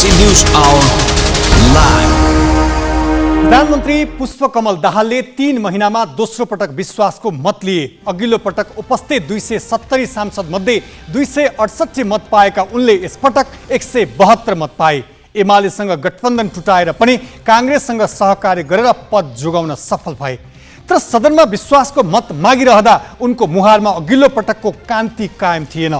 Galaxy News Hour live. प्रधानमन्त्री पुष्पकमल दाहालले 3 महिनामा दोस्रो पटक विश्वासको मत लिए। अघिल्लो पटक उपस्थित 270 सांसद मध्ये 268 मत पाएका उनले यसपटक 172 मत पाए। एमालेसँग गठबन्धन टुटाएर पनि काङ्ग्रेससँग सहकार्य गरेर पद जोगाउन सफल भए। तर सदनमा विश्वासको मत मागिरहँदा उनको मुहारमा अघिल्लो पटकको कान्ति कायम थिएन।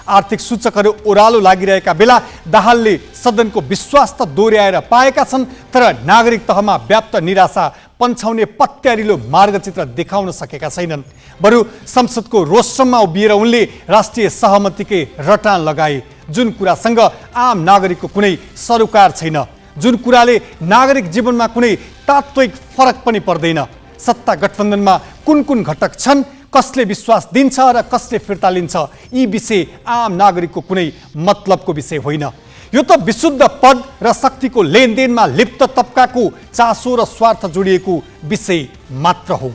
आर्थिक सूचकहरू ओह्रालो लागिरहेका बेला दाहालले सदनको विश्वास त दोहोर्याएर पाएका छन्, तर नागरिक तहमा व्याप्त निराशा पन्छाउने पत्यारिलो मार्गचित्र देखाउन सकेका छैनन्। बरु संसदको रोस्टममा उभिएर उनले राष्ट्रिय सहमतिकै रटान लगाए, जुन कुरासँग आम नागरिकको कुनै सरोकार छैन, जुन कुराले नागरिक जीवनमा कुनै तात्विक फरक पनि पर्दैन। सत्ता गठबन्धनमा कुन कुन घटक छन्, कसले विश्वास दिन्छ र कसले फिर्ता लिन्छ, यी विषय आम नागरिकको कुनै मतलबको विषय होइन। यो त विशुद्ध पद र शक्तिको लेनदेनमा लिप्त तबकाको चासो र स्वार्थ जोडिएको विषय मात्र हो।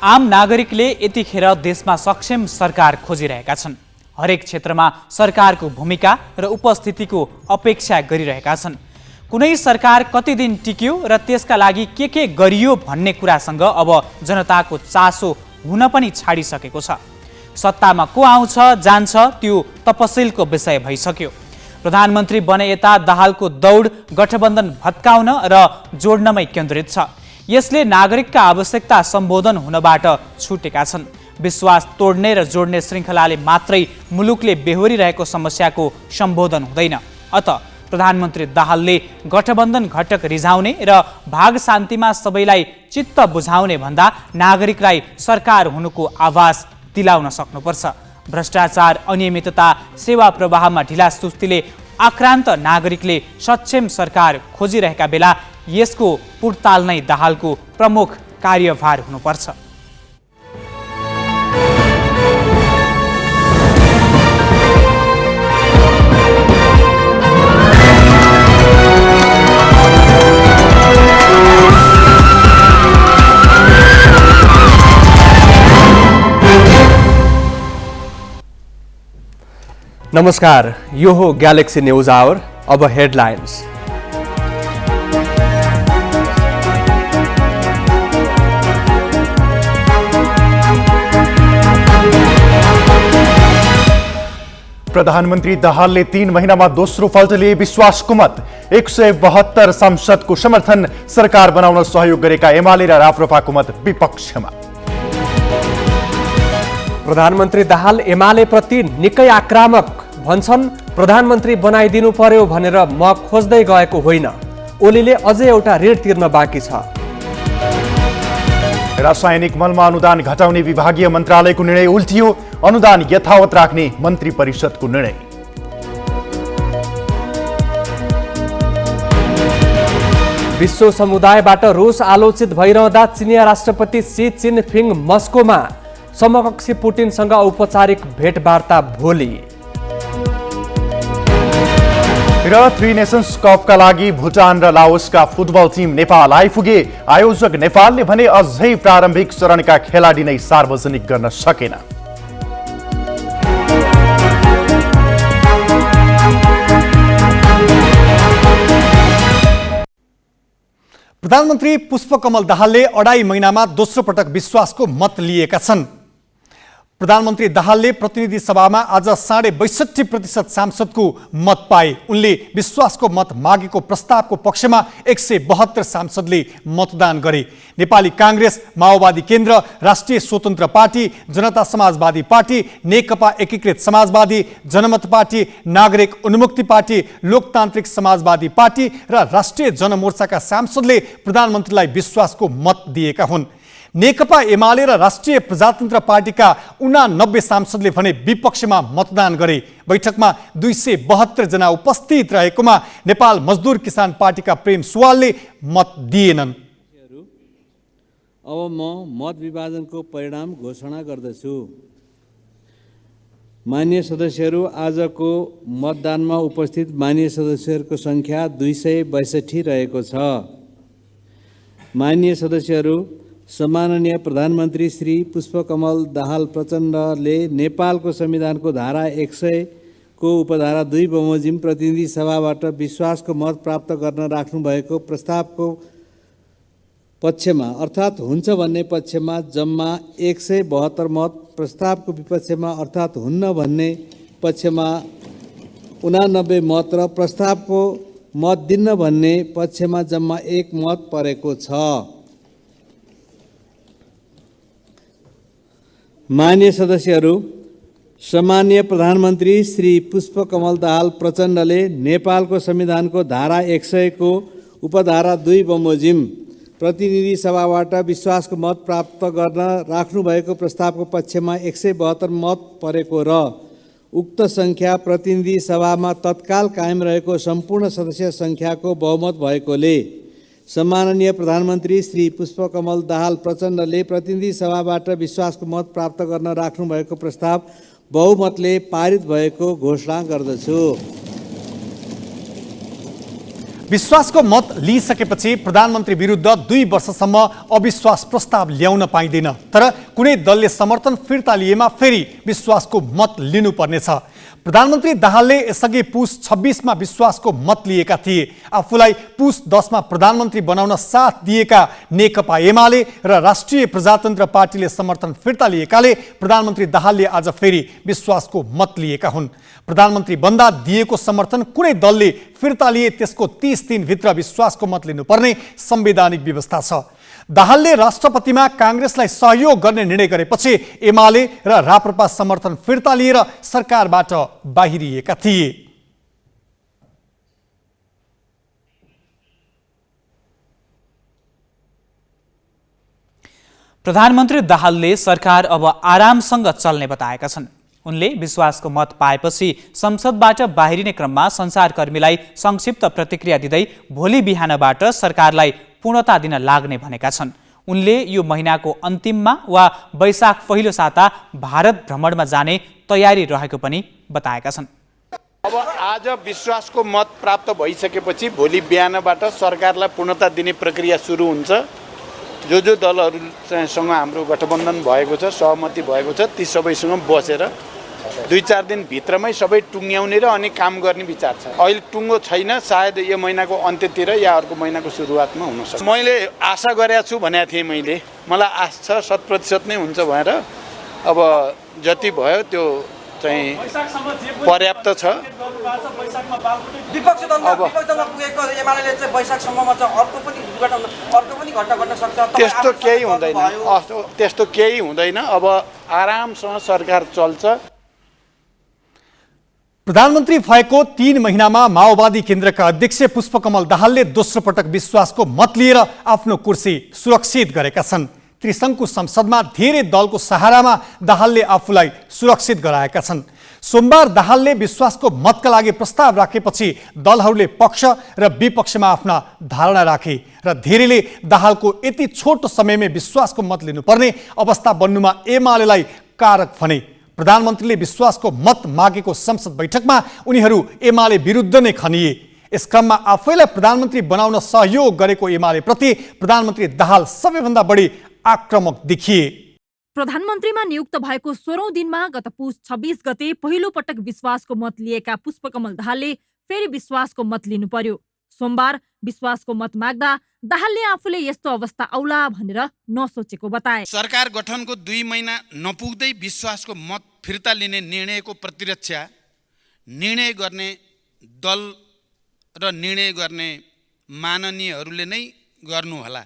आम नागरिकले यतिखेर देशमा सक्षम सरकार खोजिरहेका छन्। हरेक क्षेत्रमा सरकारको भूमिका र उपस्थितिको अपेक्षा गरिरहेका छन्। कुनै सरकार कति दिन टिक्यो र त्यसका लागि के गरियो भन्ने कुरासँग अब जनताको चासो हुन पनि छाडिसकेको छ। सत्तामा को आउँछ जान्छ त्यो तपसिलको विषय भइसक्यो। प्रधानमन्त्री बने यता दाहालको दौड गठबन्धन भत्काउन र जोड्नमै केन्द्रित छ। यसले नागरिकका आवश्यकता सम्बोधन हुनबाट छुटेका छन्। विश्वास तोड्ने र जोड्ने श्रृङ्खलाले मात्रै मुलुकले बेहोरिरहेको समस्याको सम्बोधन हुँदैन। अत प्रधानमन्त्री दाहालले गठबन्धन घटक रिझाउने र भाग शान्तिमा सबैलाई चित्त बुझाउने भन्दा नागरिकलाई सरकार हुनुको आवाज दिलाउन सक्नुपर्छ। भ्रष्टाचार, अनियमितता, सेवा प्रवाहमा ढिलासुस्तीले आक्रान्त नागरिकले सक्षम सरकार खोजिरहेका बेला यसको पुर्ताल नै दाहालको प्रमुख कार्यभार हुनुपर्छ। नमस्कार, यो हो ग्यालेक्सी न्यूज आवर। अब हेडलाइन्स। प्रधानमन्त्री दाहालले 3 महिनामा दोस्रो पल्ट लिए विश्वासको मत। 172 सांसदको समर्थन, सरकार बनाउन सहयोग गरेका एमाले र राप्रपाको मत विपक्षमा। प्रधानमन्त्री दाहाल एमाले प्रति निकै आक्रामक भन्छन्। प्रधानमन्त्री बनाइदिनु पर्यो भनेर म खोज्दै गएको होइन, ओलीले अझै एउटा ऋण तिर्न बाँकी छ। रासायनिक मलमा अनुदान घटाउने विभागीय मन्त्रालयको निर्णय उल्टियो, अनुदान यथावत राख्ने मन्त्री परिषदको निर्णय। विश्व समुदायबाट रुस आलोचित भइरहँदा चिनिया राष्ट्रपति सी जिनपिङ मस्कोमा। समकक्षी पुटिनसँग औपचारिक भेटवार्ता भोलि। र 3 नेसन्स कपका लागि भुटान र लाओसका फुटबल टिम नेपाल आइपुगे। आयोजक नेपालले भने अझै प्रारम्भिक चरणका खेलाडी नै सार्वजनिक गर्न सकेन। प्रधानमन्त्री पुष्पकमल दाहालले 2.5 महिनामा दोस्रो पटक विश्वासको मत लिएका छन्। प्रधानमन्त्री दाहालले प्रतिनिधि सभामा आज 62.5% सांसदको मत पाए। उनले विश्वासको मत मागेको प्रस्तावको पक्षमा 172 सांसदले मतदान गरे। नेपाली काङ्ग्रेस, माओवादी केन्द्र, राष्ट्रिय स्वतन्त्र पार्टी, जनता समाजवादी पार्टी, नेकपा एकीकृत समाजवादी, जनमत पार्टी, नागरिक उन्मुक्ति पार्टी, लोकतान्त्रिक समाजवादी पार्टी र राष्ट्रिय जनमोर्चाका सांसदले प्रधानमन्त्रीलाई विश्वासको मत दिएका हुन्। नेकपा एमाले र राष्ट्रिय प्रजातन्त्र पार्टीका 89 सांसदले भने विपक्षमा मतदान गरे। बैठकमा 272 जना उपस्थित रहेकोमा नेपाल मजदुर किसान पार्टीका प्रेम सुवालले मत दिएनन्। अब म मत विभाजनको परिणाम घोषणा गर्दछु। मान्य सदस्यहरू, आजको मतदानमा उपस्थित मान्य सदस्यहरूको सङ्ख्या 262 रहेको छ। मान्य सदस्यहरू, सम्माननीय प्रधानमन्त्री श्री पुष्पकमल दाहाल प्रचण्डले नेपालको संविधानको धारा 100 को उपधारा 2 बमोजिम प्रतिनिधि सभाबाट विश्वासको मत प्राप्त गर्न राख्नुभएको प्रस्तावको पक्षमा अर्थात् हुन्छ भन्ने पक्षमा जम्मा 172 मत, प्रस्तावको विपक्षमा अर्थात् हुन्न भन्ने पक्षमा 89 मत र प्रस्तावको मत दिन्न भन्ने पक्षमा जम्मा 1 मत परेको छ। मान्य सदस्यहरू, सम्माननीय प्रधानमन्त्री श्री पुष्पकमल दाहाल प्रचण्डले नेपालको संविधानको धारा 100 को उपधारा 2 बमोजिम प्रतिनिधि सभाबाट विश्वासको मत प्राप्त गर्न राख्नुभएको प्रस्तावको पक्षमा 172 मत परेको र उक्त सङ्ख्या प्रतिनिधि सभामा तत्काल कायम रहेको सम्पूर्ण सदस्य सङ्ख्याको बहुमत भएकोले सम्माननीय प्रधानमन्त्री श्री पुष्पकमल दाहाल प्रचण्डले प्रतिनिधि सभाबाट विश्वासको मत प्राप्त गर्न राख्नुभएको प्रस्ताव बहुमतले पारित भएको घोषणा गर्दछु। विश्वासको मत लिइसकेपछि प्रधानमन्त्री विरुद्ध 2 वर्षसम्म अविश्वास प्रस्ताव ल्याउन पाइँदैन, तर कुनै दलले समर्थन फिर्ता लिएमा फेरि विश्वासको मत लिनुपर्नेछ। प्रधानमन्त्री दाहालले यसअघि पुस 26 विश्वासको मत लिएका थिए। आफूलाई पुस 10 प्रधानमन्त्री बनाउन साथ दिएका नेकपा एमाले र राष्ट्रिय प्रजातन्त्र पार्टीले समर्थन फिर्ता लिएकाले प्रधानमन्त्री दाहालले आज फेरि विश्वासको मत लिएका हुन्। प्रधानमन्त्री बन्दा दिएको समर्थन कुनै दलले फिर्ता लिए त्यसको 30 दिनभित्र विश्वासको मत लिनुपर्ने संवैधानिक व्यवस्था छ। दाहालले राष्ट्रपतिमा काङ्ग्रेसलाई सहयोग गर्ने निर्णय गरेपछि एमाले र राप्रपा समर्थन फिर्ता लिएर सरकारबाट बाहिरिएका थिए। प्रधानमन्त्री दाहालले सरकार अब आरामसँग चल्ने बताएका छन्। उनले विश्वासको मत पाएपछि संसदबाट बाहिरिने क्रममा सञ्चारकर्मीलाई संक्षिप्त प्रतिक्रिया दिँदै भोलि बिहानबाट सरकारलाई पूर्णता दिन लाग्ने भनेका छन्। उनले यो महिनाको अन्तिममा वा वैशाख पहिलो साता भारत भ्रमणमा जाने तयारी रहेको पनि बताएका छन्। अब आज विश्वासको मत प्राप्त भइसकेपछि भोलि बिहानबाट सरकारलाई पूर्णता दिने प्रक्रिया सुरु हुन्छ। जो दलहरूसँग हाम्रो गठबन्धन भएको छ, सहमति भएको छ, ती सबैसँग बसेर 2-4 दिन भित्रमै सबै टुङ्ग्याउने र अनि काम गर्ने विचार छ। अहिले टुङ्गो छैन, सायद यो महिनाको अन्त्यतिर या अर्को महिनाको सुरुवातमा हुन सक्छ। मैले आशा गरेको छु भनेको थिएँ, मलाई आशा छ 100% नै हुन्छ भनेर। अब जति भयो त्यो चाहिँ पर्याप्त छ। विपक्षी दलमा पुगेको एमालेले चाहिँ वैशाखसम्ममा चाहिँ अर्को पनि घटना गर्न सक्छ। त्यस्तो केही हुँदैन। अब आरामसँग सरकार चल्छ। प्रधानमन्त्री भएको 3 महिनामा माओवादी केन्द्रका अध्यक्ष पुष्पकमल दाहालले दोस्रो पटक विश्वासको मत लिएर आफ्नो कुर्सी सुरक्षित गरेका छन्। त्रिशङ्कु संसदमा धेरै दलको सहारामा दाहालले आफूलाई सुरक्षित गराएका छन्। सोमबार दाहालले विश्वासको मतका लागि प्रस्ताव राखेपछि दलहरूले पक्ष र विपक्षमा आफ्ना धारणा राखे र धेरैले दाहालको यति छोटो समयमै विश्वासको मत लिनुपर्ने अवस्था बन्नुमा एमालेलाई कारक भने। प्रधानमन्त्रीले विश्वासको मत मागेको संसद बैठकमा उनीहरू एमाले विरुद्ध नै खनिए। यस क्रममा आफैलाई प्रधानमन्त्री बनाउन सहयोग गरेको एमालेप्रति प्रधानमन्त्री दाहाल सबैभन्दा बढी आक्रामक देखिए। प्रधानमन्त्रीमा नियुक्त भएको 16औं दिनमा गत पुस 26 गते पहिलो पटक विश्वासको मत लिएका पुष्पकमल दाहालले फेरि विश्वासको मत लिनु पर्यो। सोमबार विश्वासको मत माग्दा दाहालले आफूले यस्तो अवस्था आउला भनेर नसोचेको बताए। सरकार गठनको 2 महिना नपुग्दै विश्वासको मत फिर्ता लिने निर्णयको प्रतिरक्षा निर्णय गर्ने दल र निर्णय गर्ने माननीयहरूले नै गर्नुहोला।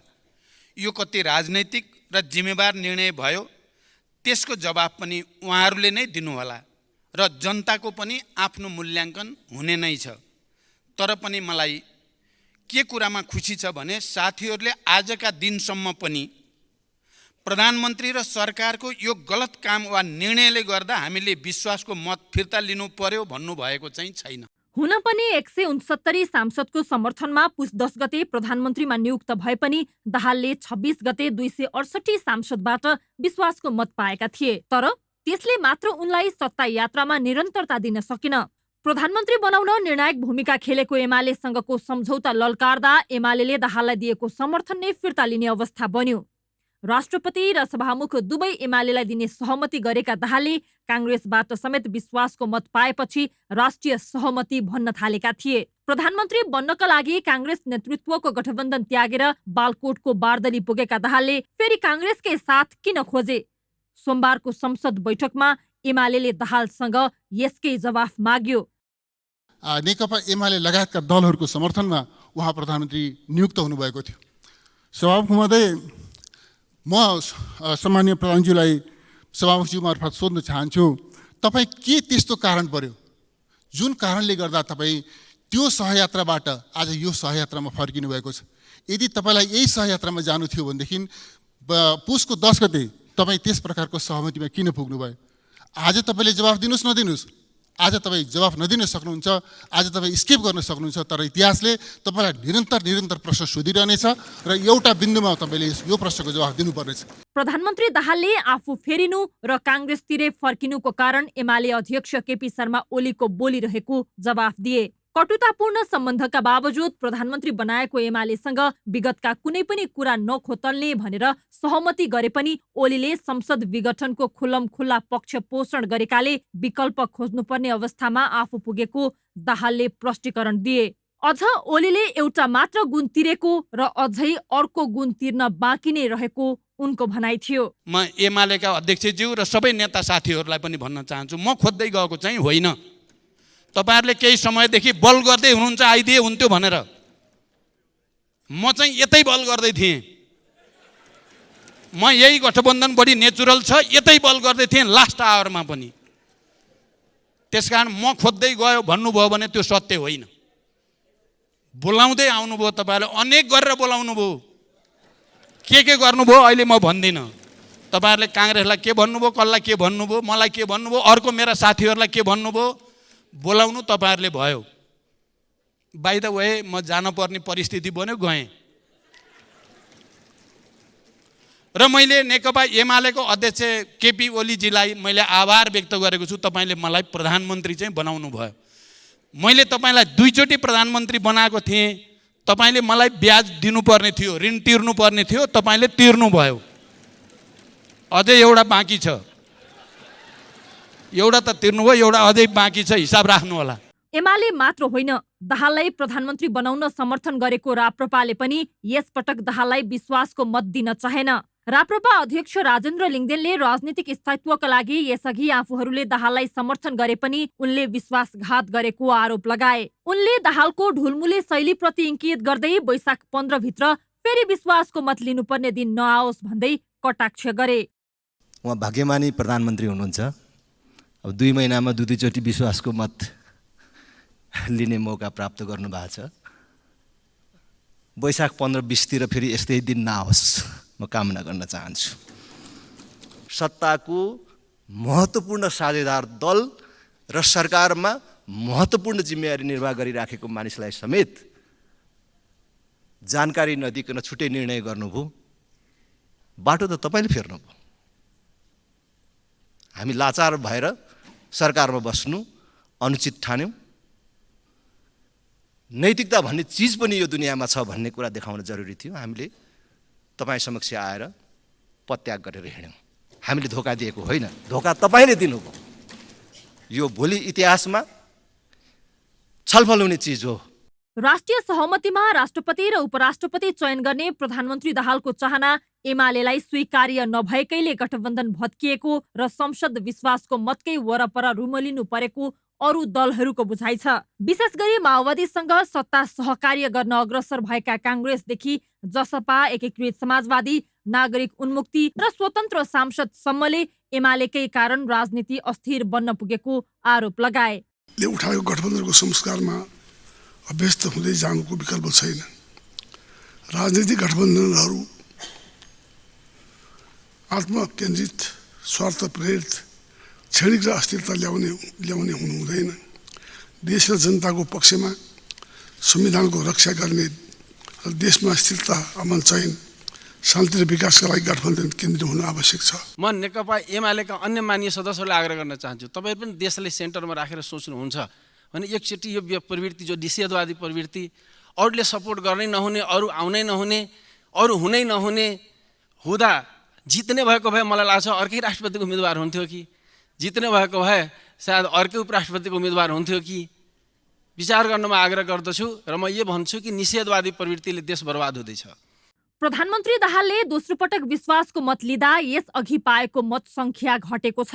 यो कति राजनैतिक र जिम्मेवार निर्णय भयो, त्यसको जवाब पनि उहाँहरूले नै दिनुहोला र जनताको पनि आफ्नो मूल्याङ्कन हुने नै छ। तर पनि मलाई के कुरामा खुसी छ भने साथीहरूले आजका दिनसम्म पनि प्रधानमन्त्री र सरकारको यो गलत काम वा निर्णयले गर्दा हामीले विश्वासको मत फिर्ता लिनु पर्यो भन्नुभएको चाहिँ छैन। हुन पनि 169 सांसदको समर्थनमा पुस 10 गते प्रधानमन्त्रीमा नियुक्त भए पनि दाहालले 26 गते 268 सांसदबाट विश्वासको मत पाएका थिए। तर त्यसले मात्र उनलाई सत्ता यात्रामा निरन्तरता दिन सकेन। प्रधानमन्त्री बनाउन निर्णायक भूमिका खेलेको एमालेसँगको सम्झौता ललकार्दा एमालेले दाहाललाई दिएको समर्थन नै फिर्ता लिने अवस्था बन्यो। राष्ट्रपति र सभामुख दुवै एमालेलाई दिने सहमति गरेका दाहालले काङ्ग्रेसबाट समेत विश्वासको मत पाएपछि राष्ट्रिय सहमति भन्न थालेका थिए। प्रधानमन्त्री बन्नका लागि काङ्ग्रेस नेतृत्वको गठबन्धन त्यागेर बालकोटको बारदली पुगेका दाहालले फेरि काङ्ग्रेसकै साथ किन खोजे? सोमबारको संसद बैठकमा एमाले दाहालसँग यसकै जवाफ माग्यो। नेकपा एमाले लगायतका दलहरूको समर्थनमा उहाँ प्रधानमन्त्री नियुक्त हुनुभएको थियो। सभामुख महोदय, म सम्माननीय प्रधानज्यूलाई सभामुखज्यू मार्फत सोध्न चाहन्छु, तपाईँ के त्यस्तो कारण पर्यो जुन कारणले गर्दा तपाईँ त्यो सहयात्राबाट आज यो सहयात्रामा फर्किनु भएको छ? यदि तपाईँलाई यही सहयात्रामा जानु थियो भनेदेखि पुसको 10 गते तपाईँ त्यस प्रकारको सहमतिमा किन पुग्नुभयो? आज तपाईँले जवाफ दिनुहोस् नदिनुहोस्, आज तपाईँ जवाफ नदिन सक्नुहुन्छ, आज तपाईँ स्किप गर्न सक्नुहुन्छ, तर इतिहासले तपाईँलाई निरन्तर प्रश्न सोधिरहनेछ र एउटा बिन्दुमा तपाईँले यो प्रश्नको जवाफ दिनुपर्नेछ। प्रधानमन्त्री दाहालले आफू फेरिनु र काङ्ग्रेसतिरै फर्किनुको कारण एमाले अध्यक्ष केपी शर्मा ओलीको बोलिरहेको जवाफ दिए। कटुतापूर्ण सम्बन्धका बावजुद प्रधानमन्त्री बनाएको एमालेसँग विगतका कुनै पनि कुरा नखोतल्ने भनेर सहमति गरे पनि ओलीले संसद विघटनको खुल्लमखुल्ला पक्ष पोषण गरेकाले विकल्प खोज्नुपर्ने अवस्थामा आफू पुगेको दाहालले प्रष्टीकरण दिए। अझ ओलीले एउटा मात्र गुण तिरेको र अझै अर्को गुण तिर्न बाँकी नै रहेको उनको भनाइ थियो। म एमालेका अध्यक्षज्यू र सबै नेता साथीहरूलाई पनि भन्न चाहन्छु, म खोज्दै गएको चाहिँ होइन। तपाईहरुले केही समयदेखि बल गर्दै हुनुहुन्छ आइदिए हुन्थ्यो भनेर। म चाहिँ यतै बल गर्दै थिएँ। म यही गठबन्धन बढी नेचुरल छ, यतै बल गर्दै थिएँ लास्ट आवरमा पनि। त्यसकारण म खोज्दै गयो भन्नुभयो भने त्यो सत्य होइन। बोलाउँदै आउनुभयो, तपाईहरुले अनेक गरेर बोलाउनु भयो। के गर्नुभयो अहिले म भन्दिनँ। तपाईहरुले काङ्ग्रेसलाई के भन्नुभयो, कसलाई के भन्नुभयो, मलाई के भन्नुभयो, अर्को मेरा साथीहरूलाई के भन्नुभयो, बोलाउनु तपाईहरुले भयो। बाइ द वे म जान पर्ने परिस्थिति बन्यो, गएँ। र मैले नेकपा एमालेको अध्यक्ष केपी ओलीजीलाई मैले आभार व्यक्त गरेको छु। तपाईले मलाई प्रधानमन्त्री चाहिँ बनाउनु भयो। मैले तपाईलाई 2 चोटि प्रधानमन्त्री बनाएको थिएँ। तपाईले मलाई ब्याज दिनुपर्ने थियो, ऋण तिर्नुपर्ने थियो, तपाईले तिर्नु भयो। अझै एउटा बाँकी छ। एउटा त तिर्नुभयो, एउटा अझै बाँकी छ, हिसाब राख्नु होला। एमाले मात्र होइन, दाहाललाई प्रधानमन्त्री बनाउन समर्थन गरेको राप्रपाले पनि यसपटक दाहाललाई विश्वासको मत दिन चाहेन। राप्रपा अध्यक्ष राजेन्द्र लिङ्गदेनले राजनीतिक स्थायित्वका लागि यसअघि आफूहरूले दाहाललाई समर्थन गरे पनि उनले विश्वासघात गरेको आरोप लगाए। उनले दाहालको ढुलमुले शैलीप्रति इङ्गित गर्दै वैशाख 15 भित्र फेरि विश्वासको मत लिनुपर्ने दिन नआओस् भन्दै कटाक्ष गरे। उहाँ भाग्यमानी प्रधानमन्त्री हुनुहुन्छ। अब 2 महिनामा 2 चोटि विश्वासको मत लिने मौका प्राप्त गर्नु भएको छ। वैशाख 15-20 तिर फेरि यस्तै दिन नआओस् म कामना गर्न चाहन्छु। सत्ताको महत्त्वपूर्ण साझेदार दल र सरकारमा महत्त्वपूर्ण जिम्मेवारी निर्वाह गरिराखेको मानिसलाई समेत जानकारी नदिकन छुट्टै निर्णय गर्नुभयो। बाटो त तपाईले फेर्नुभयो। हामी लाचार भएर सरकारमा बस्नु अनुचित ठान्यौँ। नैतिकता भन्ने चिज पनि यो दुनियाँमा छ भन्ने कुरा देखाउन जरुरी थियो। हामीले तपाईँ समक्ष आएर पत्याग गरेर हिँड्यौँ। हामीले धोका दिएको होइन, धोका तपाईँले दिनुभयो। यो भोलि इतिहासमा छलफल हुने चिज हो। राष्ट्रिय सहमतिमा राष्ट्रपति र उपराष्ट्रपति चयन गर्ने प्रधानमन्त्री दाहालको चाहना एमालेलाई स्वीकार्य नभएकैले गठबन्धन भत्किएको र संसद विश्वासको मतकै वरपर रुमलिनु परेको अरू दलहरूको बुझाइ छ। विशेष गरी माओवादीसँग सत्ता सहकार्य गर्न अग्रसर भएका काङ्ग्रेसदेखि जसपा, एकीकृत समाजवादी, नागरिक उन्मुक्ति र स्वतन्त्र सांसदसम्मले एमालेकै कारण राजनीति अस्थिर बन्न पुगेको आरोप लगाए। उठाएको गठबन्धनको संस्कारमा अभ्यस्त हुँदै जानुको विकल्प छैन। राजनीतिक गठबन्धनहरू आत्मकेन्द्रित, स्वार्थ प्रेरित, क्षणिक र अस्थिरता ल्याउने हुनु हुँदैन। देश र जनताको पक्षमा संविधानको रक्षा गर्ने र देशमा स्थिरता, अमन चयन, शान्ति र विकासका लागि गठबन्धन केन्द्रित हुनु आवश्यक छ। म नेकपा एमालेका अन्य माननीय सदस्यहरूलाई आग्रह गर्न चाहन्छु, तपाईहरु पनि देशलाई सेन्टरमा राखेर सोच्नुहुन्छ भने एकचोटि यो प्रवृत्ति, जो निषेधवादी प्रवृत्ति, अरूले सपोर्ट गर्नै नहुने, अरू आउनै नहुने, अरू हुनै नहुने, हुँदा जित्ने भएको भए मलाई लाग्छ अर्कै राष्ट्रपतिको उम्मेदवार हुन्थ्यो कि, जित्ने भएको भए सायद अर्कै उपराष्ट्रपतिको उम्मेदवार हुन्थ्यो कि, विचार गर्नमा आग्रह गर्दछु। र म यो भन्छु कि निषेधवादी प्रवृत्तिले देश बर्बाद हुँदैछ। प्रधानमन्त्री दाहालले दोस्रो पटक विश्वासको मत लिँदा यसअघि पाएको मत संख्या घटेको छ।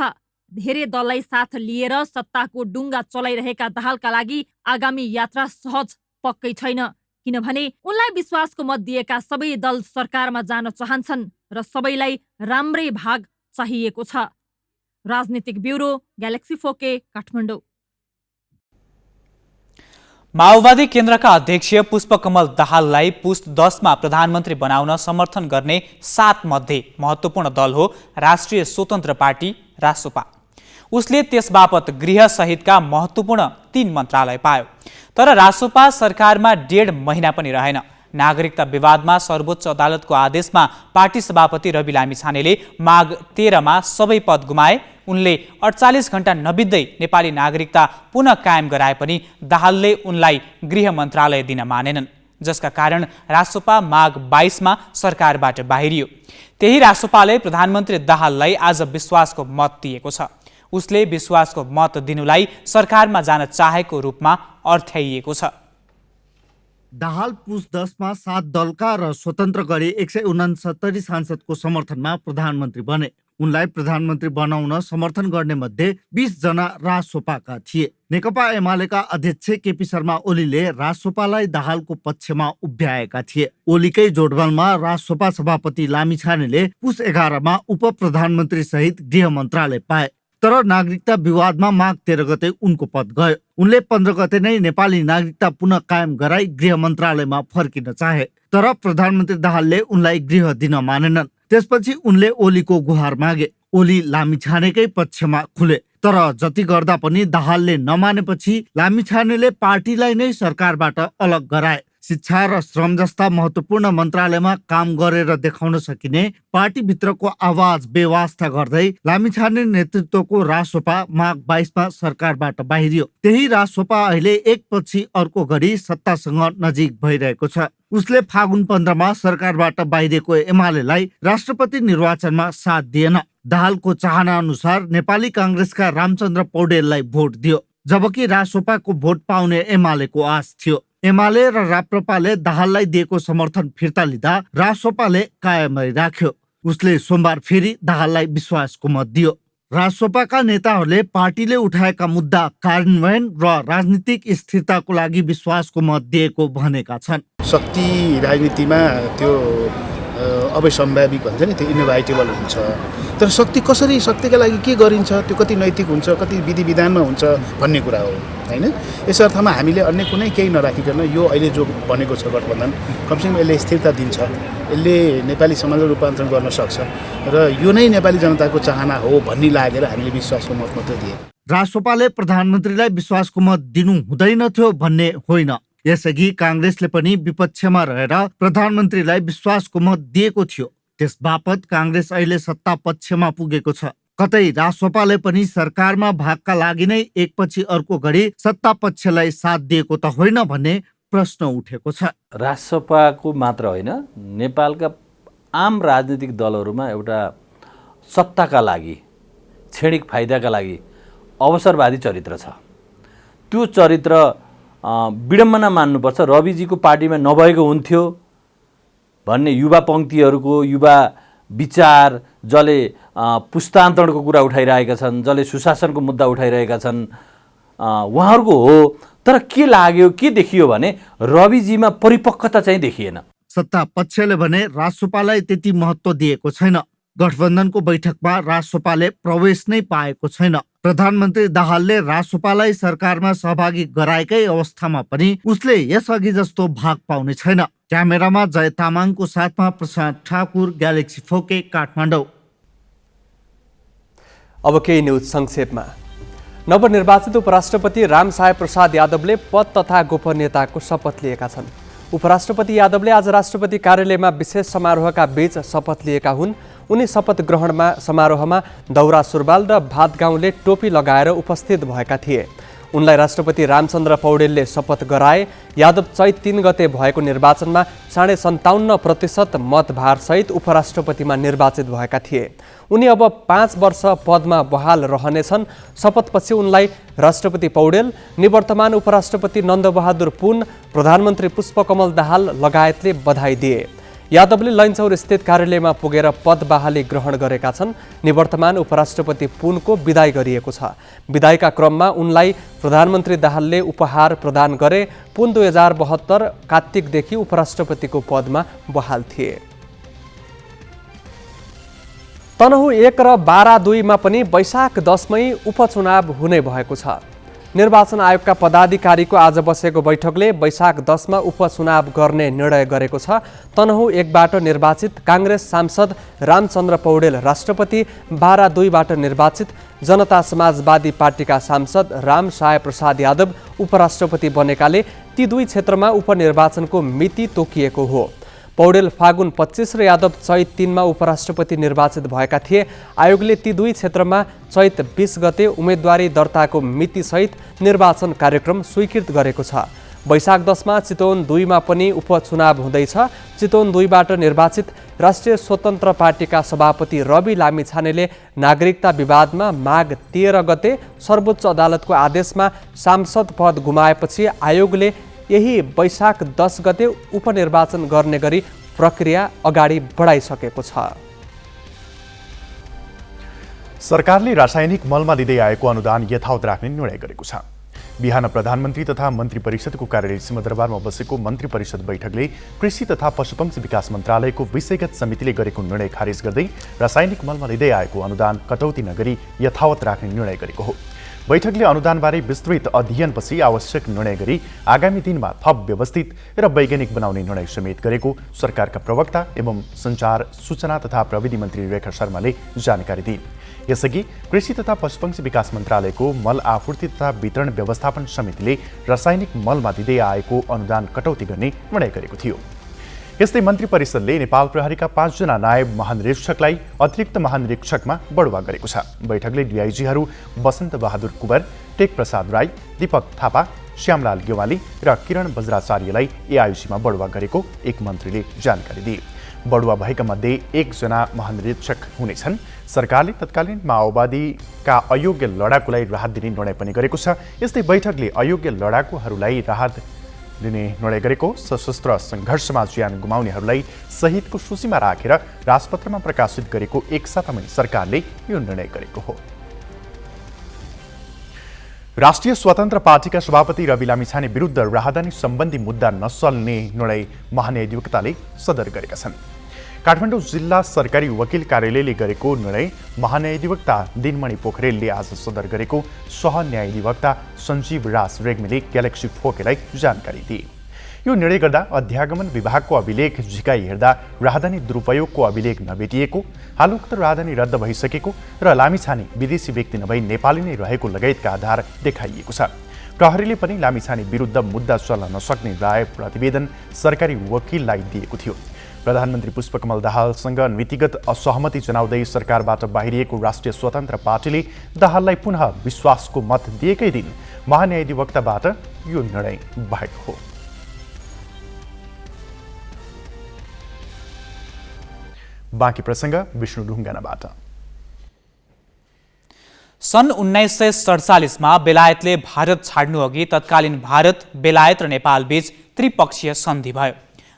धेरै दललाई साथ लिएर सत्ताको डुङ्गा चलाइरहेका दाहालका लागि आगामी यात्रा सहज पक्कै छैन, किनभने उनलाई विश्वासको मत दिएका सबै दल सरकारमा जान चाहन्छन् र सबैलाई राम्रै भाग चाहिएको छ। राजनीतिक ब्युरो, ग्यालेक्सी 4K, काठमाडौँ। माओवादी केन्द्रका अध्यक्ष पुष्पकमल दाहाललाई पुस 10 मा प्रधानमन्त्री बनाउन समर्थन गर्ने 7 मध्ये महत्त्वपूर्ण दल हो राष्ट्रिय स्वतन्त्र पार्टी रासोपा। उसले त्यसबापत गृह सहितका महत्त्वपूर्ण 3 मन्त्रालय पायो। तर रासोपा सरकारमा 1.5 महिना पनि रहेन। नागरिकता विवादमा सर्वोच्च अदालतको आदेशमा पार्टी सभापति रवि लामिछानेले माघ 13 मा सबै पद गुमाए। उनले 48 घण्टा नबित्दै नेपाली नागरिकता पुनः कायम गराए पनि दाहालले उनलाई गृह मन्त्रालय दिन मानेनन्, जसका कारण रासोपा माघ 22 मा सरकारबाट बाहिरियो। त्यही रासोपाले प्रधानमन्त्री दाहाललाई आज विश्वासको मत दिएको छ। उसले विश्वासको मत दिनुलाई सरकारमा जान चाहेको रूपमा अर्थ्याइएको छ। दाहाल पुस 10 मा 7 दलका र स्वतन्त्र गरी 169 सांसदको समर्थनमा प्रधानमन्त्री बने। उनलाई प्रधानमन्त्री बनाउन समर्थन गर्ने मध्ये 20 जना रासोपाका थिए। नेकपा एमालेका अध्यक्ष केपी शर्मा ओलीले रासोपालाई दाहालको पक्षमा उभ्याएका थिए। ओलीकै जोडबलमा रासोपा सभापति लामिछानेले पुस 11 मा उप प्रधानमन्त्री सहित गृह मन्त्रालय पाए। तर नागरिकता विवादमा माघ 13 गते उनको पद गयो। उनले 15 गते नै नेपाली नागरिकता पुनः कायम गराई गृह मन्त्रालयमा फर्किन चाहे। तर प्रधानमन्त्री दाहालले उनलाई गृह दिन मानेनन्। त्यसपछि उनले ओलीको गुहार मागे। ओली लामिछानेकै पक्षमा खुले। तर जति गर्दा पनि दाहालले नमानेपछि लामिछानेले पार्टीलाई नै सरकारबाट अलग गराए। शिक्षा र श्रम जस्ता महत्त्वपूर्ण मन्त्रालयमा काम गरेर देखाउन सकिने पार्टीभित्रको आवाज बेवास्ता गर्दै लामिछाने नेतृत्वको रासोपा माघ 22 मा सरकारबाट बाहिरियो। त्यही रासोपा अहिले एकपछि अर्को गरी सत्तासँग नजिक भइरहेको छ। उसले फागुन 15 मा सरकारबाट बाहिरिएको एमालेलाई राष्ट्रपति निर्वाचनमा साथ दिएन। दाहालको चाहना अनुसार नेपाली काङ्ग्रेसका रामचन्द्र पौडेललाई भोट दियो, जबकि रासोपाको भोट पाउने एमालेको आश थियो। एमाले र राप्रपाले दाहाललाई दिएको समर्थन फिर्ता लिँदा रासोपाले कायमै राख्यो। उसले सोमबार फेरि दाहाललाई विश्वासको मत दियो। रासोपाका नेताहरूले पार्टीले उठाएका मुद्दा कार्यान्वयन र राजनीतिक स्थिरताको लागि विश्वासको मत दिएको भनेका छन्। शक्ति राजनीतिमा त्यो अवसम्भाविक भन्छ नि, त्यो इनोभाइटेबल हुन्छ। तर शक्तिका लागि के गरिन्छ, त्यो कति नैतिक हुन्छ, कति विधि विधानमा हुन्छ भन्ने कुरा हो हैन। यस अर्थमा हामीले अन्य कुनै केही नराखिकन यो अहिले जो बनेको छ गठबन्धन कमसेकम यसले स्थिरता दिन्छ, यसले नेपाली समाजलाई रूपान्तरण गर्न सक्छ र यो नै नेपाली जनताको चाहना हो भन्ने लागेर हामीले विश्वासको मत मात्र दिए। रासोपाले प्रधानमन्त्रीलाई विश्वासको मत दिनु हुँदैन थियो भन्ने होइन। यसअघि काङ्ग्रेसले पनि विपक्षमा रहेर प्रधानमन्त्रीलाई विश्वासको मत दिएको थियो। त्यसबापत काङ्ग्रेस अहिले सत्ता पक्षमा पुगेको छ। कतै रासोपाले पनि सरकारमा भागका लागि नै एकपछि अर्को गरी सत्ता पक्षलाई साथ दिएको त होइन भन्ने प्रश्न उठेको छ। रासोपाको मात्र होइन, नेपालका आम राजनीतिक दलहरूमा एउटा सत्ताका लागि, क्षणिक फाइदाका लागि अवसरवादी चरित्र छ। त्यो चरित्र विडम्बना मान्नुपर्छ। रविजीको पार्टीमा नभएको हुन्थ्यो भन्ने युवा पङ्क्तिहरूको युवा विचार, जसले पुस्तान्तरणको कुरा उठाइरहेका छन्, जसले सुशासनको मुद्दा उठाइरहेका छन्, उहाँहरूको हो। तर के लाग्यो, के देखियो भने रविजीमा परिपक्वता चाहिँ देखिएन। सत्ता पक्षले भने रासोपालाई त्यति महत्त्व दिएको छैन। गठबन्धनको बैठकमा रासोपाले प्रवेश नै पाएको छैन। प्रधानमन्त्री दाहालले रासोपालाई सरकारमा सहभागी गराएकै अवस्थामा पनि उसले यसअघि जस्तो भाग पाउने छैन। क्यामेरामा जय तामाङको साथमा प्रशान्त ठाकुर, ग्यालेक्सी 4K, काठमाडौँ। अब केही न्युज संक्षेपमा। नवनिर्वाचित उपराष्ट्रपति रामसाय प्रसाद यादवले पद तथा गोपनीयताको शपथ लिएका छन्। उपराष्ट्रपति यादवले आज राष्ट्रपति कार्यालयमा विशेष समारोहका बीच शपथ लिएका हुन्। उनी शपथ ग्रहण समारोहमा दौरा सुरुवाल र भातगाउँले टोपी लगाएर उपस्थित भएका थिए। उनलाई राष्ट्रपति रामचन्द्र पौडेलले शपथ गराए। यादव चैत 3 गते भएको निर्वाचनमा 57.5% मतभारसहित उपराष्ट्रपतिमा निर्वाचित भएका थिए। उनी अब 5 वर्ष पदमा बहाल रहनेछन्। शपथपछि उनलाई राष्ट्रपति पौडेल, निवर्तमान उपराष्ट्रपति नन्दबहादुर पुन, प्रधानमन्त्री पुष्पकमल दाहाल लगायतले बधाई दिए। यादवले लैनचौर स्थित कार्यालयमा पुगेर पद बहाली ग्रहण गरेका छन्। निवर्तमान उपराष्ट्रपति पुनको विदाई गरिएको छ। विदाईका क्रममा उनलाई प्रधानमन्त्री दाहालले उपहार प्रदान गरे। पुन 2072 कार्तिकदेखि उपराष्ट्रपतिको पदमा बहाल थिए। तनहुँ 1 र बारा 2मा पनि वैशाख 10मै उपचुनाव हुने भएको छ। निर्वाचन आयोगका पदाधिकारीको आज बसेको बैठकले वैशाख 10मा उपचुनाव गर्ने निर्णय गरेको छ। तनहुँ 1बाट निर्वाचित काङ्ग्रेस सांसद रामचन्द्र पौडेल राष्ट्रपति, बारा 2बाट निर्वाचित जनता समाजवादी पार्टीका सांसद रामसाय प्रसाद यादव उपराष्ट्रपति बनेकाले ती 2 क्षेत्रमा उपनिर्वाचनको मिति तोकिएको हो। पौडेल फागुन 25 र यादव चैत 3मा उपराष्ट्रपति निर्वाचित भएका थिए। आयोगले ती 2 क्षेत्रमा चैत 20 गते उम्मेदवारी दर्ताको मितिसहित निर्वाचन कार्यक्रम स्वीकृत गरेको छ। वैशाख 10मा चितवन 2मा पनि उपचुनाव हुँदैछ। चितवन 2बाट निर्वाचित राष्ट्रिय स्वतन्त्र पार्टीका सभापति रवि लामिछानेले नागरिकता विवादमा माघ 13 गते सर्वोच्च अदालतको आदेशमा सांसद पद गुमाएपछि आयोगले यही वैशाख 10 गते उपनिर्वाचन गर्ने गरी प्रक्रिया अगाडि बढाइसकेको छ। सरकारले रासायनिक मलमा दिँदै आएको अनुदान यथावत राख्ने निर्णय गरेको छ। बिहान प्रधानमन्त्री तथा मन्त्री परिषदको कार्यालय सिंहदरबारमा बसेको मन्त्री परिषद बैठकले कृषि तथा पशुपक्षी विकास मन्त्रालयको विषयगत समितिले गरेको निर्णय खारेज गर्दै रासायनिक मलमा दिँदै आएको अनुदान कटौती नगरी यथावत राख्ने निर्णय गरेको हो। बैठकले अनुदानबारे विस्तृत अध्ययनपछि आवश्यक निर्णय गरी आगामी दिनमा थप व्यवस्थित र वैज्ञानिक बनाउने निर्णय समेत गरेको सरकारका प्रवक्ता एवं सञ्चार सूचना तथा प्रविधि मन्त्री रेखा शर्माले जानकारी दिए। यसअघि कृषि तथा पशुपक्षी विकास मन्त्रालयको मल आपूर्ति तथा वितरण व्यवस्थापन समितिले रासायनिक मलमा दिँदै आएको अनुदान कटौती गर्ने निर्णय गरेको थियो। यस्तै मन्त्री परिषदले नेपाल प्रहरीका 5 जना नायब महानिरीक्षकलाई अतिरिक्त महानिरीक्षकमा बढुवा गरेको छ। बैठकले डिआइजीहरू वसन्त बहादुर कुवर, टेक प्रसाद राई, दीपक थापा, श्यामलाल गेवाली र किरण बज्राचार्यलाई एआइजीमा बढुवा गरेको एक मन्त्रीले जानकारी दिए। बढुवा भएका मध्ये 1 जना महानिरीक्षक हुनेछन्। सरकारले तत्कालीन माओवादीका अयोग्य लडाकुलाई राहत दिने निर्णय पनि गरेको छ। यस्तै बैठकले अयोग्य लडाकुहरूलाई राहत दिने निर्णय गरेको, सशस्त्र सङ्घर्षमा ज्यान गुमाउनेहरूलाई शहीदको सूचीमा राखेर राजपत्रमा प्रकाशित गरेको एक सातामै सरकारले यो निर्णय गरेको हो। राष्ट्रिय स्वतन्त्र पार्टीका सभापति रवि लामिछाने विरुद्ध राहदानी सम्बन्धी मुद्दा नसल्ने निर्णय महान्यायाधिवक्ताले सदर गरेका छन्। काठमाडौँ जिल्ला सरकारी वकिल कार्यालयले गरेको निर्णय महान्यायाधिवक्ता दिनमणि पोखरेलले आज सदर गरेको सहन्यायाधिवक्ता सञ्जीव राज रेग्मीले ग्यालेक्सी फोकेलाई जानकारी दिए। यो निर्णय गर्दा अध्यागमन विभागको अभिलेख झिकाइ हेर्दा राहदानी दुरुपयोगको अभिलेख नभेटिएको, हाल उक्त राहदानी रद्द भइसकेको र लामिछाने विदेशी व्यक्ति नभई नेपाली नै रहेको लगायतका आधार देखाइएको छ। प्रहरीले पनि लामिछाने विरुद्ध मुद्दा चल्न नसक्ने राय प्रतिवेदन सरकारी वकिललाई दिएको थियो। प्रधानमन्त्री पुष्पकमल दाहालसँग नीतिगत असहमति जनाउँदै सरकारबाट बाहिरिएको राष्ट्रिय स्वतन्त्र पार्टीले दाहाललाई पुनः विश्वासको मत दिएकै दिन महान्यायाधिवक्ताबाट यो निर्णय भएको हो। बाँकी प्रसङ्ग विष्णु ढुङ्गानाबाट। सन् 1947मा बेलायतले भारत छाड्नु अघि तत्कालीन भारत, बेलायत र नेपाल बीच त्रिपक्षीय सन्धि भयो,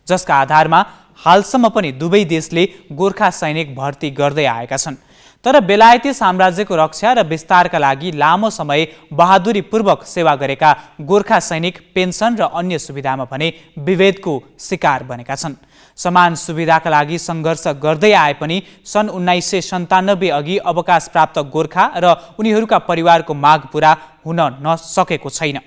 जसका आधारमा हालसम्म पनि दुवै देशले गोर्खा सैनिक भर्ती गर्दै आएका छन्। तर बेलायती साम्राज्यको रक्षा र विस्तारका लागि लामो समय बहादुरीपूर्वक सेवा गरेका गोर्खा सैनिक पेन्सन र अन्य सुविधामा भने विभेदको शिकार बनेका छन्। समान सुविधाका लागि सङ्घर्ष गर्दै आए पनि सन् 1997 अघि अवकाश प्राप्त गोर्खा र उनीहरूका परिवारको माग पूरा हुन नसकेको छैन।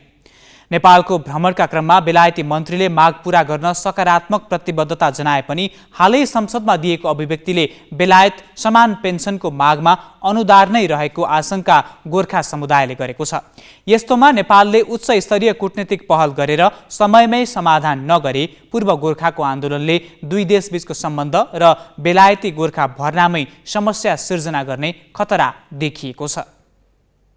नेपालको भ्रमणका क्रममा बेलायती मन्त्रीले माग पूरा गर्न सकारात्मक प्रतिबद्धता जनाए पनि हालै संसदमा दिएको अभिव्यक्तिले बेलायत समान पेन्सनको मागमा अनुदार नै रहेको आशंका गोर्खा समुदायले गरेको छ। यस्तोमा नेपालले उच्च स्तरीय कूटनीतिक पहल गरेर समयमै समाधान नगरी पूर्व गोर्खाको आन्दोलनले दुई देशबीचको सम्बन्ध र बेलायती गोर्खा भर्नामै समस्या सिर्जना गर्ने खतरा देखिएको छ।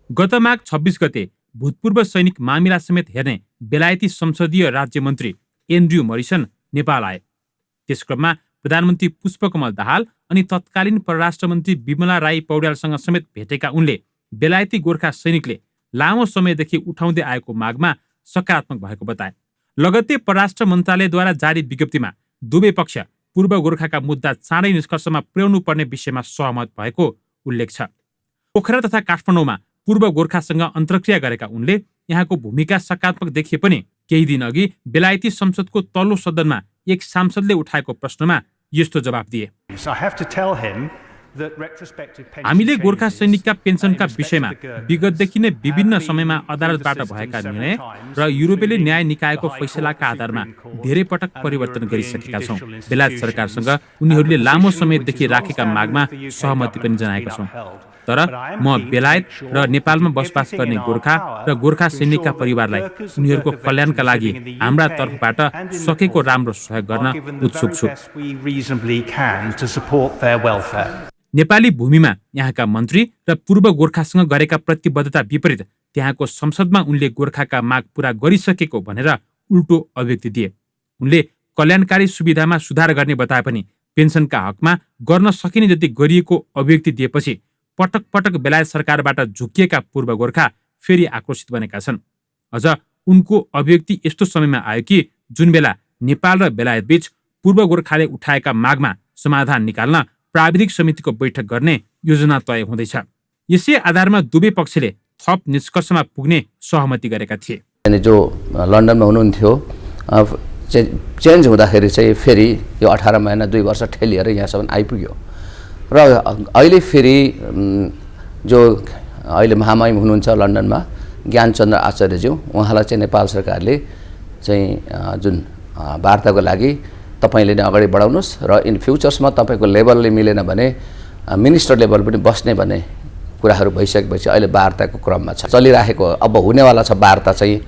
गत माघ 26 गते भूतपूर्व सैनिक मामिला समेत हेर्ने बेलायती संसदीय राज्य मन्त्री एन्ड्रयू मरिसन नेपाल आए। त्यस क्रममा प्रधानमन्त्री पुष्पकमल दाहाल अनि तत्कालीन परराष्ट्र मन्त्री विमला राई पौड्यालसँग समेत भेटेका उनले बेलायती गोर्खा सैनिकले लामो समयदेखि उठाउँदै आएको मागमा सकारात्मक भएको बताए। लगत्तै परराष्ट्र मन्त्रालयद्वारा जारी विज्ञप्तिमा दुवै पक्ष पूर्व गोर्खाका मुद्दा चाँडै निष्कर्षमा पुर्याउनु पर्ने विषयमा सहमत भएको उल्लेख छ। पोखरा तथा काठमाडौँमा पूर्व गोर्खासँग अन्तर्क्रिया गरेका उनले यहाँको भूमिका सकारात्मक देखिए पनि केही दिन अघि बेलायती संसदको तल्लो सदनमा एक सांसदले उठाएको प्रश्नमा यस्तो जवाब दिए। हामीले गोर्खा सैनिकका पेन्सनका विषयमा विगतदेखि नै विभिन्न समयमा अदालतबाट भएका निर्णय र युरोपेली न्याय निकायको फैसलाका आधारमा धेरै पटक परिवर्तन गरिसकेका छौँ। बेलायत सरकारसँग उनीहरूले लामो समयदेखि राखेका मागमा सहमति पनि जनाएका छौँ। तर म बेलायत र नेपालमा बसोबास गर्ने गोर्खा र गोर्खा सैनिकका परिवारलाई उनीहरूको कल्याणका लागि हाम्रा तर्फबाट सकेको राम्रो सहयोग गर्न उत्सुक छु। नेपाली भूमिमा यहाँका मन्त्री र पूर्व गोर्खासँग गरेका प्रतिबद्धता विपरीत त्यहाँको संसदमा उनले गोर्खाका माग पूरा गरिसकेको भनेर उल्टो अभिव्यक्ति दिए। उनले कल्याणकारी सुविधामा सुधार गर्ने बताए पनि पेन्सनका हकमा गर्न सकिने जति गरिएको अभिव्यक्ति दिएपछि पटक पटक बेलायत सरकारबाट झुकिएका पूर्व गोर्खा फेरि आक्रोशित बनेका छन्। अझ उनको अभिव्यक्ति यस्तो समयमा आयो कि जुन बेला नेपाल र बेलायत बीच पूर्व गोर्खाले उठाएका मागमा समाधान निकाल्न प्राविधिक समितिको बैठक गर्ने योजना तय हुँदैछ। यसै आधारमा दुवै पक्षले थप निष्कर्षमा पुग्ने सहमति गरेका थिए। जो लन्डनमा हुनुहुन्थ्यो चेन्ज हुँदाखेरि चाहिँ फेरि यो 18 महिना 2 वर्ष ठेलिएर यहाँसम्म आइपुग्यो र अहिले फेरि जो अहिले महामहिम हुनुहुन्छ लन्डनमा ज्ञानचन्द्र आचार्यज्यू, उहाँलाई चाहिँ नेपाल सरकारले चाहिँ जुन वार्ताको लागि तपाईँले नै अगाडि बढाउनुहोस् र इन फ्युचर्समा तपाईँको लेभलले मिलेन भने मिनिस्टर लेभल पनि बस्ने भन्ने कुराहरू भइसकेपछि अहिले वार्ताको क्रममा छ, चलिराखेको। अब हुनेवाला छ वार्ता चाहिँ।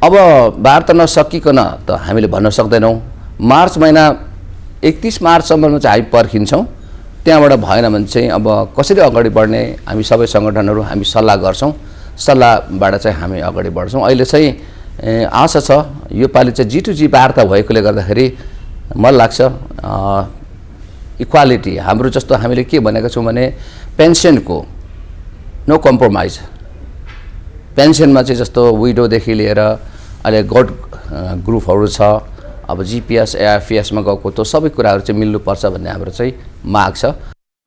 अब वार्ता नसकिकन त हामीले भन्न सक्दैनौँ। मार्च महिना 31 मार्चसम्ममा चाहिँ हामी पर्खिन्छौँ। त्यहाँबाट भएन भने चाहिँ अब कसरी अगाडि बढ्ने हामी सबै सङ्गठनहरू हामी सल्लाह गर्छौँ। सल्लाहबाट चाहिँ हामी अगाडि बढ्छौँ। अहिले चाहिँ आशा छ यो पालि चाहिँ G2G वार्ता भएकोले गर्दाखेरि मलाई लाग्छ इक्वालिटी हाम्रो जस्तो हामीले के भनेका छौँ भने पेन्सनको नो कम्प्रोमाइज। पेन्सनमा चाहिँ जस्तो विडोदेखि लिएर अहिले गोड ग्रुपहरू छ, अब GPS AFPSमा गएको त्यो सबै कुराहरू चाहिँ मिल्नुपर्छ भन्ने हाम्रो चाहिँ माग छ।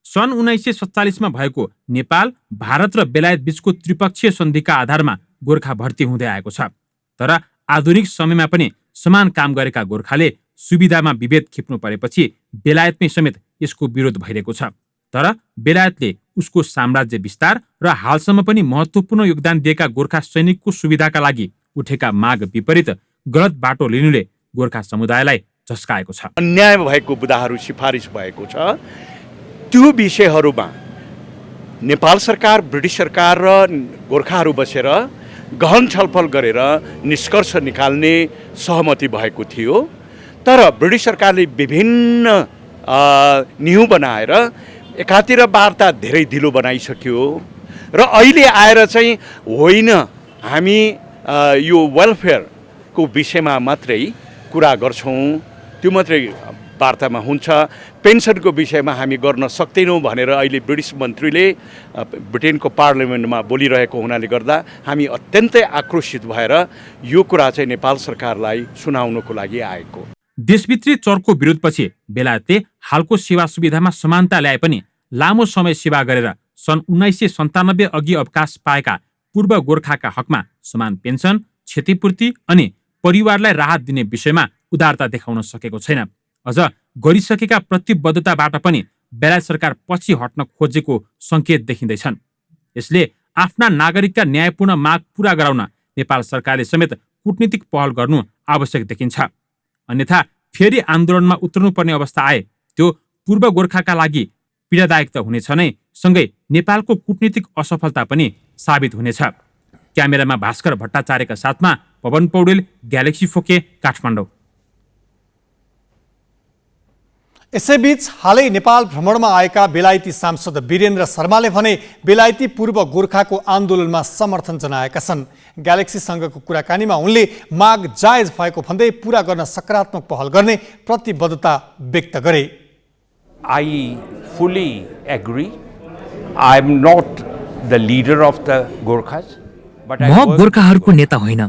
सन् 1947 मा भएको नेपाल भारत र बेलायत बीचको त्रिपक्षीय सन्धिका आधारमा गोर्खा भर्ती हुँदै आएको छ। तर आधुनिक समयमा पनि समान काम गरेका गोर्खाले सुविधामा विभेद खिप्नु परेपछि बेलायतमै समेत यसको विरोध भइरहेको छ। तर बेलायतले उसको साम्राज्य विस्तार र हालसम्म पनि महत्त्वपूर्ण योगदान दिएका गोर्खा सैनिकको सुविधाका लागि उठेका माग विपरीत गलत बाटो लिनुले गोर्खा समुदायलाई झस्काएको छ। अन्याय भएको बुदाहरू सिफारिस भएको छ। त्यो विषयहरूमा नेपाल सरकार, ब्रिटिस सरकार र गोर्खाहरू बसेर गहन छलफल गरेर निष्कर्ष निकाल्ने सहमति भएको थियो। तर ब्रिटिस सरकारले विभिन्न नियम बनाएर एकातिर वार्ता धेरै ढिलो बनाइसक्यो र अहिले आएर चाहिँ होइन हामी यो वेलफेयरको विषयमा मात्रै कुरा गर्छौँ, त्यो मात्रै वार्तामा हुन्छ, पेन्सनको विषयमा हामी गर्न सक्दैनौँ भनेर अहिले ब्रिटिस मन्त्रीले ब्रिटेनको पार्लियामेन्टमा बोलिरहेको हुनाले गर्दा हामी अत्यन्तै आक्रोशित भएर यो कुरा चाहिँ नेपाल सरकारलाई सुनाउनको लागि आएको। देशभित्री चर्को विरोधपछि बेलायतले हालको सेवा सुविधामा समानता ल्याए पनि लामो समय सेवा गरेर सन् 1997 अघि अवकाश पाएका पूर्व गोर्खाका हकमा समान पेन्सन, क्षतिपूर्ति अनि परिवारलाई राहत दिने विषयमा उदारता देखाउन सकेको छैन। अझ गरिसकेका प्रतिबद्धताबाट पनि बेलायत सरकार पछि हट्न खोजेको संकेत देखिँदैछन्। यसले आफ्ना नागरिकका न्यायपूर्ण माग पूरा गराउन नेपाल सरकारले समेत कूटनीतिक पहल गर्नु आवश्यक देखिन्छ। अन्यथा फेरि आन्दोलनमा उत्रनुपर्ने अवस्था आए त्यो पूर्व गोर्खाका लागि पीडादायक त हुनेछ नै, सँगै नेपालको कूटनीतिक असफलता पनि साबित हुनेछ। क्यामेरामा भास्कर भट्टाचार्यका साथमा पवन पौडेल, ग्यालेक्सी फोके, काठमाडौँ। यसैबीच हालै नेपाल भ्रमणमा आएका बेलायती सांसद वीरेन्द्र शर्माले भने बेलायती पूर्व गोर्खाको आन्दोलनमा समर्थन जनाएका छन्। ग्यालेक्सीसँगको कुराकानीमा उनले माग जायज भएको भन्दै पूरा गर्न सकारात्मक पहल गर्ने प्रतिबद्धता व्यक्त गरे। I fully agree. I am not the leader of the Gorkhas. म गोर्खाहरूको नेता होइन,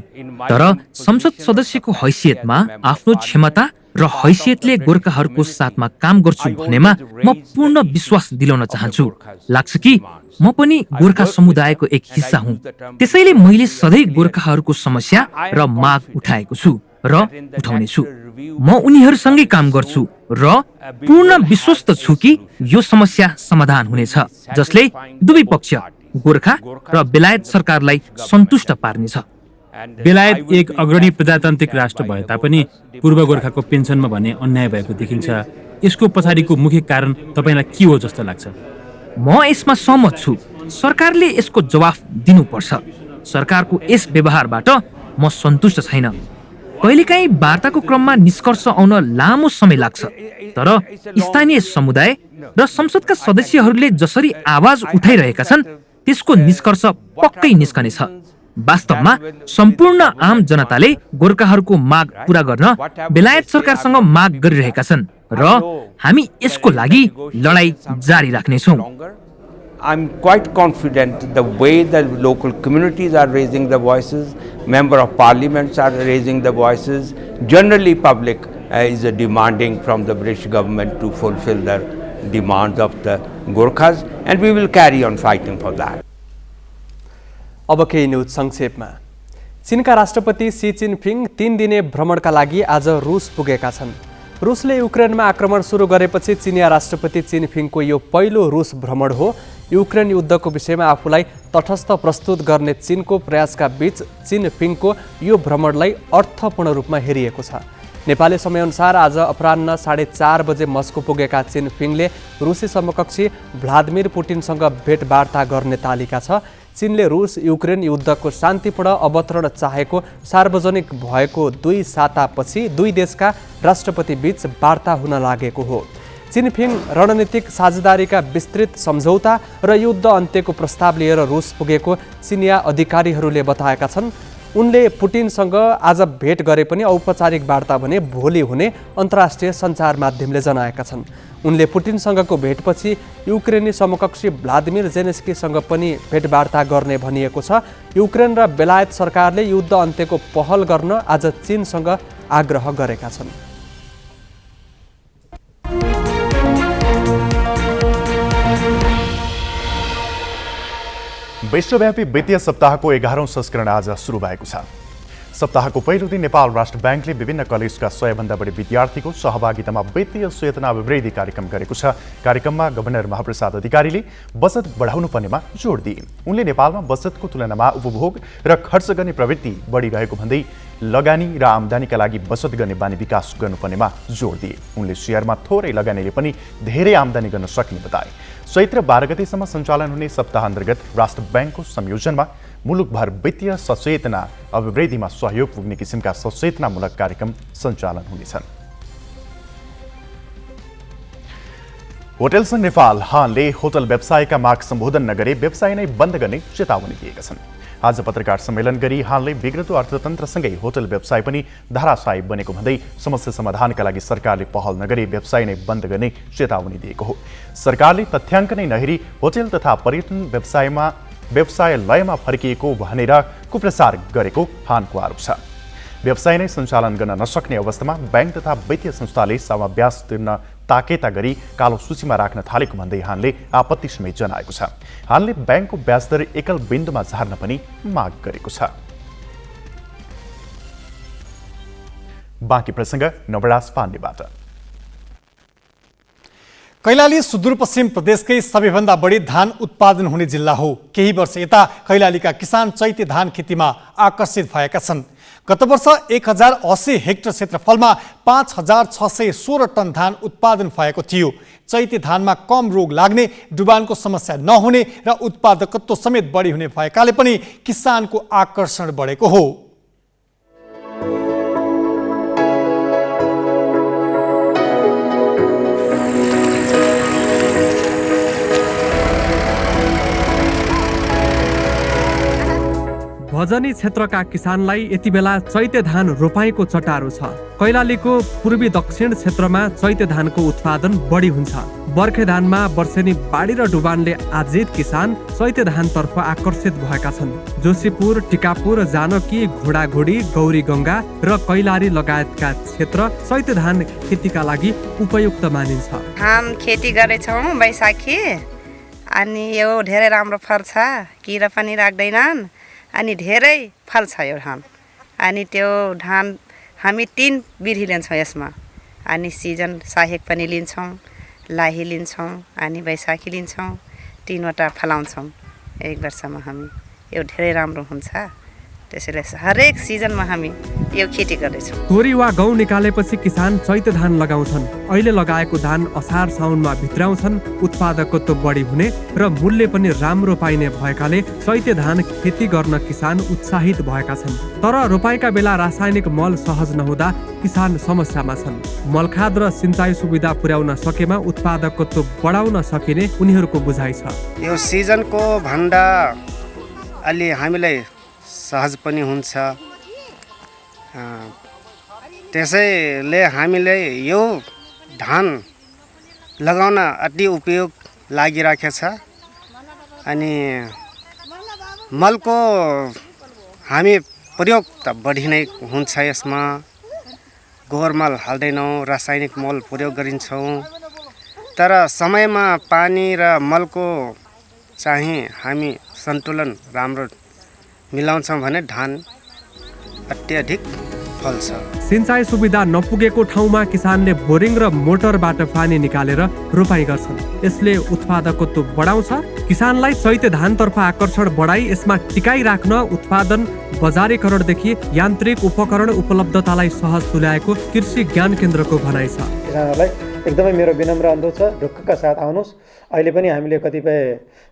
तर संसद सदस्यको हैसियतमा आफ्नो क्षमता र हैसियतले गोर्खाहरूको साथमा काम गर्छु भनेमा म पूर्ण विश्वास दिलाउन चाहन्छु। लाग्छ कि म पनि गोर्खा समुदायको एक हिस्सा हुँ, त्यसैले मैले सधैँ गोर्खाहरूको समस्या र माग उठाएको छु र उठाउनेछु। म उनीहरूसँगै काम गर्छु र पूर्ण विश्वस्त छु कि यो समस्या समाधान हुनेछ, जसले दुवै पक्ष गोर्खा र बेलायत सरकारलाई सन्तुष्ट पार्नेछ। बेलायत एक अग्रणी प्रजातान्त्रिक राष्ट्र भए तापनि पूर्व गोर्खाको पेन्सनमा भने अन्याय भएको देखिन्छ। यसको पछाडिको मुख्य कारण तपाईँलाई के हो जस्तो लाग्छ? म यसमा सहमत छु। सरकारले यसको जवाफ दिनुपर्छ। सरकारको यस व्यवहारबाट म सन्तुष्ट छैन। कहिलेकाहीँ वार्ताको क्रममा निष्कर्ष आउन लामो समय लाग्छ, तर स्थानीय समुदाय र संसदका सदस्यहरूले जसरी आवाज उठाइरहेका छन् त्यसको निष्कर्ष पक्कै निस्कनेछ। वास्तवमा सम्पूर्ण आम जनताले गोर्खाहरूको माग पूरा गर्न बेलायत सरकारसँग माग गरिरहेका छन् र हामी यसको लागि लडाई जारी राख्नेछौँ। I'm quite confident the way the local communities are raising their voices, member of parliaments are raising their voices, generally public is demanding from the British government to fulfill the demands of the Gorkhas, and we will carry on fighting for that. अब केही news संक्षेपमा। चीनका राष्ट्रपति C Jinping 3 दिने भ्रमणका लागि आज रुस पुगेका छन्। रुसले युक्रेनमा आक्रमण सुरु गरेपछि चिनिया राष्ट्रपति जिनपिङको यो पहिलो रुस भ्रमण हो। युक्रेन युद्धको विषयमा आफूलाई तटस्थ प्रस्तुत गर्ने चीनको प्रयासका बीच जिनपिङको यो भ्रमणलाई अर्थपूर्ण रूपमा हेरिएको छ। नेपाली समयअनुसार आज अपराह्न 4:30 बजे मस्को पुगेका जिनपिङले रुसी समकक्षी भ्लादिमिर पुटिनसँग भेटवार्ता गर्ने तालिका छ। चीनले रुस युक्रेन युद्धको शान्तिपूर्ण अवतरण चाहेको सार्वजनिक भएको 2 सातापछि दुई देशका राष्ट्रपति बीच वार्ता हुन लागेको हो। जिनपिङ रणनीतिक साझेदारीका विस्तृत सम्झौता र युद्ध अन्त्यको प्रस्ताव लिएर रुस पुगेको चिनिया अधिकारीहरूले बताएका छन्। उनले पुटिनसँग आज भेट गरे पनि औपचारिक वार्ता भने भोलि हुने अन्तर्राष्ट्रिय सञ्चार माध्यमले जनाएका छन्। उनले पुटिनसँगको भेटपछि युक्रेनी समकक्षी भ्लादिमिर जेलेन्स्कीसँग पनि भेटवार्ता गर्ने भनिएको छ। युक्रेन र बेलायत सरकारले युद्ध अन्त्यको पहल गर्न आज चीनसँग आग्रह गरेका छन्। विश्वव्यापी वित्तीय सप्ताहको 11औं संस्करण आज सुरु भएको छ। सप्ताहको पहिलो दिन नेपाल राष्ट्र ब्याङ्कले विभिन्न कलेजका 100 बढी विद्यार्थीको सहभागितामा वित्तीय चेतना अभिवृद्धि कार्यक्रम गरेको छ। कार्यक्रममा गभर्नर महाप्रसाद अधिकारीले बचत बढाउनु पर्नेमा जोड दिए। उनले नेपालमा बचतको तुलनामा उपभोग र खर्च गर्ने प्रवृत्ति बढिरहेको भन्दै लगानी र आम्दानीका लागि बचत गर्ने बानी विकास गर्नुपर्नेमा जोड दिए। उनले सेयरमा थोरै लगानीले पनि धेरै आम्दानी गर्न सक्ने बताए। चैत्र 12 गतेसम्म सञ्चालन हुने सप्ताह अन्तर्गत राष्ट्र ब्याङ्कको संयोजनमा मुलुकभर वित्तीय सचेतना अभिवृद्धिमा सहयोग पुग्ने किसिमका सचेतनामूलक कार्यक्रम सञ्चालन हुनेछन्। होटल संघ नेपाल हानले होटल व्यवसायका माग सम्बोधन नगरे व्यवसाय नै बन्द गर्ने चेतावनी दिएका छन्। आज पत्रकार सम्मेलन गरी हानले बिग्रदो अर्थतन्त्रसँगै होटल व्यवसाय पनि धाराशायी बनेको भन्दै समस्या समाधानका लागि सरकारले पहल नगरी व्यवसाय नै बन्द गर्ने चेतावनी दिएको हो। सरकारले तथ्याङ्क नै नहेरी होटल तथा पर्यटन व्यवसाय लयमा फर्किएको भनेर कुप्रचार गरेको हानको आरोप छ। व्यवसाय नै सञ्चालन गर्न नसक्ने अवस्थामा ब्याङ्क तथा वित्तीय संस्थाले सामा ब्याज तिर्न ताकेता गरी कालो सूचीमा राख्न थालेको भन्दै हानले आपत्ति समेत जनाएको छ। हानले ब्याङ्कको ब्याज दर एकल बिन्दुमा झार्न पनि माग गरेको छ। बाँकी प्रसङ्ग नवराज पाण्डेबाट। कैलाली सुदूरपश्चिम प्रदेशकै सबैभन्दा बढी धान उत्पादन हुने जिल्ला हो। केही वर्ष यता कैलालीका किसान चैते धान खेतीमा आकर्षित भएका छन्। गत वर्ष 1080 हेक्टर क्षेत्रफलमा 5616 टन धान उत्पादन भएको थियो। चैते धानमा कम रोग लाग्ने, डुबानको समस्या नहुने र उत्पादकत्व समेत बढी हुने भएकाले पनि किसानको आकर्षण बढेको हो। भजनी क्षेत्रका किसानलाई यति बेला चैते धान रोपाइँको चटारो छ। कैलालीको पूर्वी दक्षिण क्षेत्रमा चैते धानको उत्पादन बढी हुन्छ। बर्खे धानमा वर्षेनी बाढी र डुबानले आजित किसान चैते धानतर्फ आकर्षित भएका छन्। जोशीपुर, टिकापुर, जानकी, घोडाघोडी, गौरीगङ्गा र कैलाली लगायतका क्षेत्र चैते धान खेतीका लागि उपयुक्त मानिन्छ। हम खेती गरेछौँ बैशाखी, अनि यो धेरै राम्रो फल्छ, किरा पनि राख्दैनन्, अनि धेरै फल्छ यो धान। अनि त्यो धान हामी 3 बिर्ही लिन्छौँ यसमा, अनि सिजन साहेक पनि लिन्छौँ, लाही लिन्छौँ, अनि बैशाखी लिन्छौँ, 3वटा फलाउँछौँ एक वर्षमा हामी। यो धेरै राम्रो हुन्छ, त्यसैले हरेक सिजनमा हामी यो खेती गर्दैछौँ। तोरी वा गहुँ निकालेपछि किसान चैते धान लगाउँछन्। अहिले लगाएको धान असार साउनमा भित्राउँछन्। उत्पादकत्व बढी हुने र मूल्य पनि राम्रो पाइने भएकाले चैते धान खेती गर्न किसान उत्साहित भएका छन्। तर रोपाइँका बेला रासायनिक मल सहज नहुँदा किसान समस्यामा छन्। मलखाद र सिँचाइ सुविधा पुर्याउन सकेमा उत्पादकत्व बढाउन सकिने उनीहरूको बुझाइ छ। यो सिजनको भन्दा अलि हामीलाई सहज पनि हुन्छ, त्यसैले हामीले यो धान लगाउन अति उपयोग लागिराखेको छ। अनि मलको हामी प्रयोग त बढी नै हुन्छ यसमा। गोबर मल हाल्दैनौँ, रासायनिक मल प्रयोग गरिन्छौँ, तर समयमा पानी र मलको चाहिँ हामी सन्तुलन राम्रो मिलाउँछौँ भने धान अत्याधिक फल्छ। सिँचाइ सुविधा नपुगेको ठाउँमा किसानले बोरिङ र मोटरबाट पानी निकालेर रोपाइँ गर्छन्। यसले उत्पादकत्व बढाउँछ। किसानलाई चैते धानतर्फ आकर्षण बढाई यसमा टिकाइ राख्न उत्पादन बजारीकरणदेखि यान्त्रिक उपकरण उपलब्धतालाई सहज तुल्याएको कृषि ज्ञान केन्द्रको भनाइ छ। किसानहरूलाई एकदमै मेरो विनम्र अनुरोध छ, ढुक्कका साथ आउनुहोस्। अहिले पनि हामीले कतिपय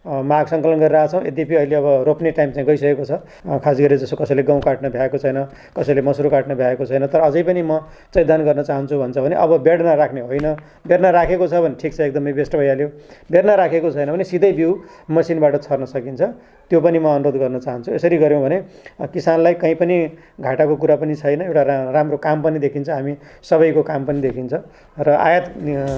माग सङ्कलन गरिरहेछौँ। यद्यपि अहिले अब रोप्ने टाइम चाहिँ गइसकेको छ। खास गरी जसो कसैले गहुँ काट्न भ्याएको छैन, कसैले मसुर काट्न भ्याएको छैन, तर अझै पनि म चैतदान गर्न चाहन्छु भन्छ भने अब बेड नराख्ने होइन। बेड नराखेको छ भने ठिक छ, एकदमै बेस्ट भइहाल्यो। बेड नराखेको छैन भने सिधै बिउ मसिनबाट छर्न सकिन्छ, त्यो पनि म अनुरोध गर्न चाहन्छु। यसरी गऱ्यौँ भने किसानलाई कहीँ पनि घाटाको कुरा पनि छैन, एउटा राम्रो काम पनि देखिन्छ, हामी सबैको काम पनि देखिन्छ र आयात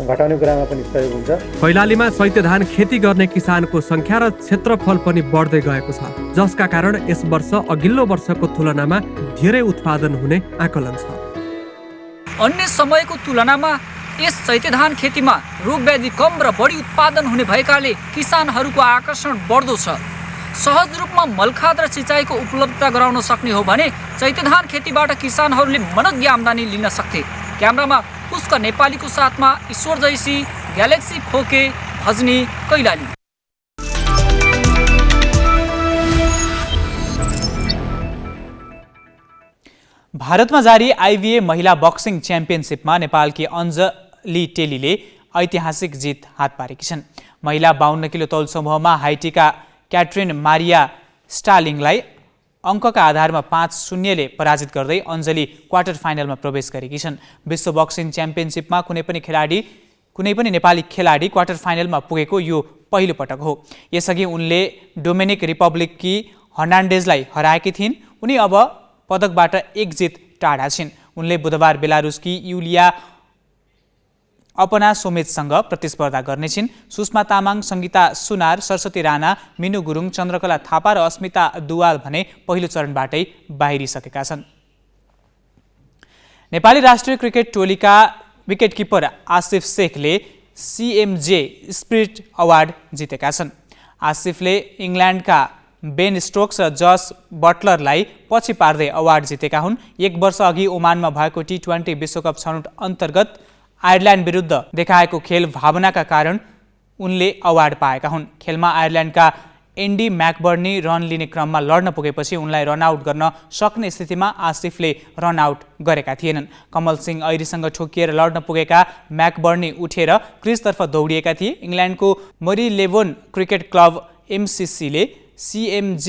घटाउने कुरामा पनि सहयोग हुन्छ। कैलालीमा चैते धान खेती गर्ने किसानको संख्या र क्षेत्रफल पनि बढ्दै गएको छ, जसका कारण यस वर्ष अघिल्लो वर्षको तुलनामा धेरै उत्पादन हुने आकलन छ। अन्य समयको तुलनामा यस चैते धान खेतीमा रोगव्याधि कम र बढी उत्पादन हुने भएकाले किसानहरूको आकर्षण बढ्दो छ। सहज रूपमा मलखाद र सिँचाइको उपलब्धता गराउन सक्ने हो भने चैते धान खेतीबाट किसानहरूले मनग्य आम्दानी लिन सक्थे। क्यामेरामा पुष्क नेपालीको साथमा ईश्वर जैसी, ग्यालेक्सी फोके, भजनी, कैलाली। भारतमा जारी आइबिए महिला बक्सिङ च्याम्पियनसिपमा नेपालकी अञ्जली टेलीले ऐतिहासिक जित हात पारेकी छन्। महिला 52 किलो तौल समूहमा हाइटीका क्याट्रिन मारिया स्टालिङलाई अङ्कका आधारमा 5-0ले पराजित गर्दै अञ्जली क्वार्टर फाइनलमा प्रवेश गरेकी छन्। विश्व बक्सिङ च्याम्पियनसिपमा कुनै पनि नेपाली खेलाडी क्वार्टर फाइनलमा पुगेको यो पहिलो पटक हो। यसअघि उनले डोमिनिक रिपब्लिककी हर्नान्डेजलाई हराएकी थिइन्। उनी अब पदकबाट 1 जित टाढा छिन्। उनले बुधबार बेलारुसकी युलिया अपना सोमेजसँग प्रतिस्पर्धा गर्नेछिन्। सुषमा तामाङ, सङ्गीता सुनार, सरस्वती राणा, मिनु गुरुङ, चन्द्रकला थापा र अस्मिता दुवाल भने पहिलो चरणबाटै बाहिरिसकेका छन्। नेपाली राष्ट्रिय क्रिकेट टोलीका wicketkeeper Asif शेखले CMJ spirit award जितेका छन्। आसिफले इङ्ल्यान्डका बेन स्टोक्स र जस बटलरलाई पछि पार्दै अवार्ड जितेका हुन्। 1 वर्ष अघि ओमानमा भएको T20 विश्वकप छनौट अन्तर्गत आयरल्यान्ड विरुद्ध देखाएको खेल भावनाका कारण उनले अवार्ड पाएका हुन्। खेलमा आयरल्यान्डका एन्डी म्याकबर्नी रन लिने क्रममा लड्न पुगेपछि उनलाई रनआउट गर्न सक्ने स्थितिमा आसिफले रनआउट गरेका थिएनन्। कमल सिंह ऐरीसँग ठोकिएर लड्न पुगेका म्याकबर्नी उठेर क्रिजतर्फ दौडिएका थिए। इङ्ल्यान्डको मरीलेबोन क्रिकेट क्लब MCCले CMJ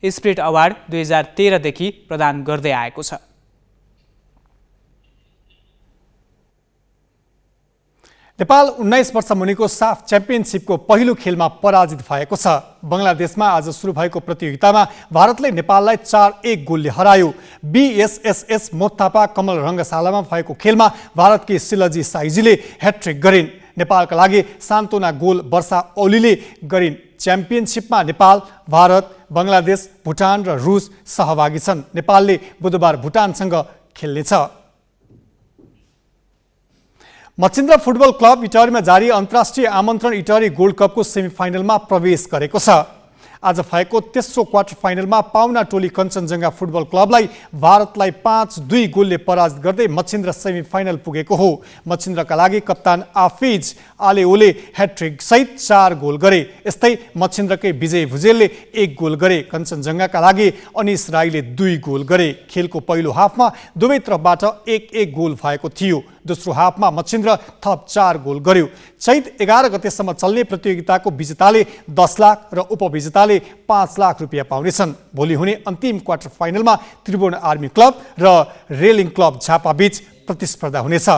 स्पिरिट अवार्ड 2013 देखि प्रदान गर्दै आएको छ। नेपाल 19 वर्ष मुनिको साफ च्याम्पियनसिपको पहिलो खेलमा पराजित भएको छ। बङ्गलादेशमा आज सुरु भएको प्रतियोगितामा भारतले नेपाललाई 4-1 गोलले हरायो। BSSS मोत्थापा कमल रङ्गशालामा भएको खेलमा भारतकी शिलजी साइजीले ह्याट्रिक गरिन्। नेपालका लागि सान्तोना गोल वर्षा ओलीले गरिन्। च्याम्पियनसिपमा नेपाल, भारत, बङ्गलादेश, भुटान र रुस सहभागी छन्। नेपालले बुधबार भुटानसँग खेल्नेछ। मच्छिन्द्र फुटबल क्लब इटरीमा जारी अन्तर्राष्ट्रिय आमन्त्रण इटरी गोल्ड कपको सेमिफाइनलमा प्रवेश गरेको छ। आज भएको तेस्रो क्वार्टर फाइनलमा पाउना टोली कञ्चनजङ्घा फुटबल क्लबलाई भारतलाई 5-2 गोलले पराजित गर्दै मच्छिन्द्र सेमिफाइनल पुगेको हो। मच्छिन्द्रका लागि कप्तान आफिज आलेओले ह्याट्रिक सहित 4 गोल गरे। यस्तै मच्छिन्द्रकै विजय भुजेलले 1 गोल गरे। कञ्चनजङ्घाका लागि अनिस राईले 2 गोल गरे। खेलको पहिलो हाफमा दुवै तर्फबाट 1-1 गोल भएको थियो। दोस्रो हाफमा मच्छिन्द्र थप 4 गोल गर्यो। चैत 11 गतेसम्म चल्ने प्रतियोगिताको विजेताले 10 लाख र उपविजेताले 5 लाख रुपियाँ पाउनेछन्। भोलि हुने अन्तिम क्वार्टर फाइनलमा त्रिभुवन आर्मी क्लब र रेलिङ क्लब झापा बीच प्रतिस्पर्धा हुनेछ।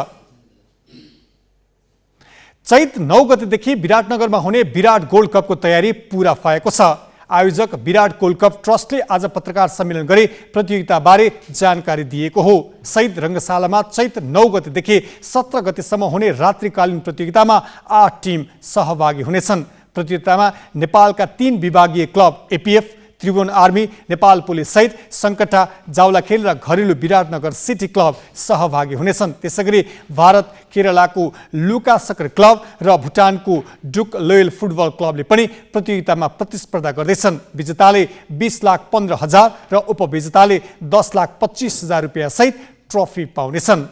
चैत 9 गतेदेखि विराटनगरमा हुने विराट गोल्ड कपको तयारी पूरा भएको छ। आयोजक विराट गोल्ड कप ट्रस्टले आज पत्रकार सम्मेलन गरी प्रतियोगिताबारे जानकारी दिएको हो। शहीद रङ्गशालामा चैत 9 गतेदेखि 17 गतेसम्म हुने रात्रिकालीन प्रतियोगितामा 8 टिम सहभागी हुनेछन्। प्रतियोगितामा नेपालका 3 विभागीय club APF, Tribhuvan army, Nepal police सहित सङ्कटा, जावलाखेल र घरेलु विराटनगर सिटी क्लब सहभागी हुनेछन्। त्यसैगरी भारत, केरलाको लुका सक्कर क्लब र भुटानको डुक लोयल फुटबल क्लबले पनि प्रतियोगितामा प्रतिस्पर्धा गर्दैछन्। विजेताले 20,15,000 र उपविजेताले 10,25,000 रुपियाँ सहित ट्रफी पाउनेछन्।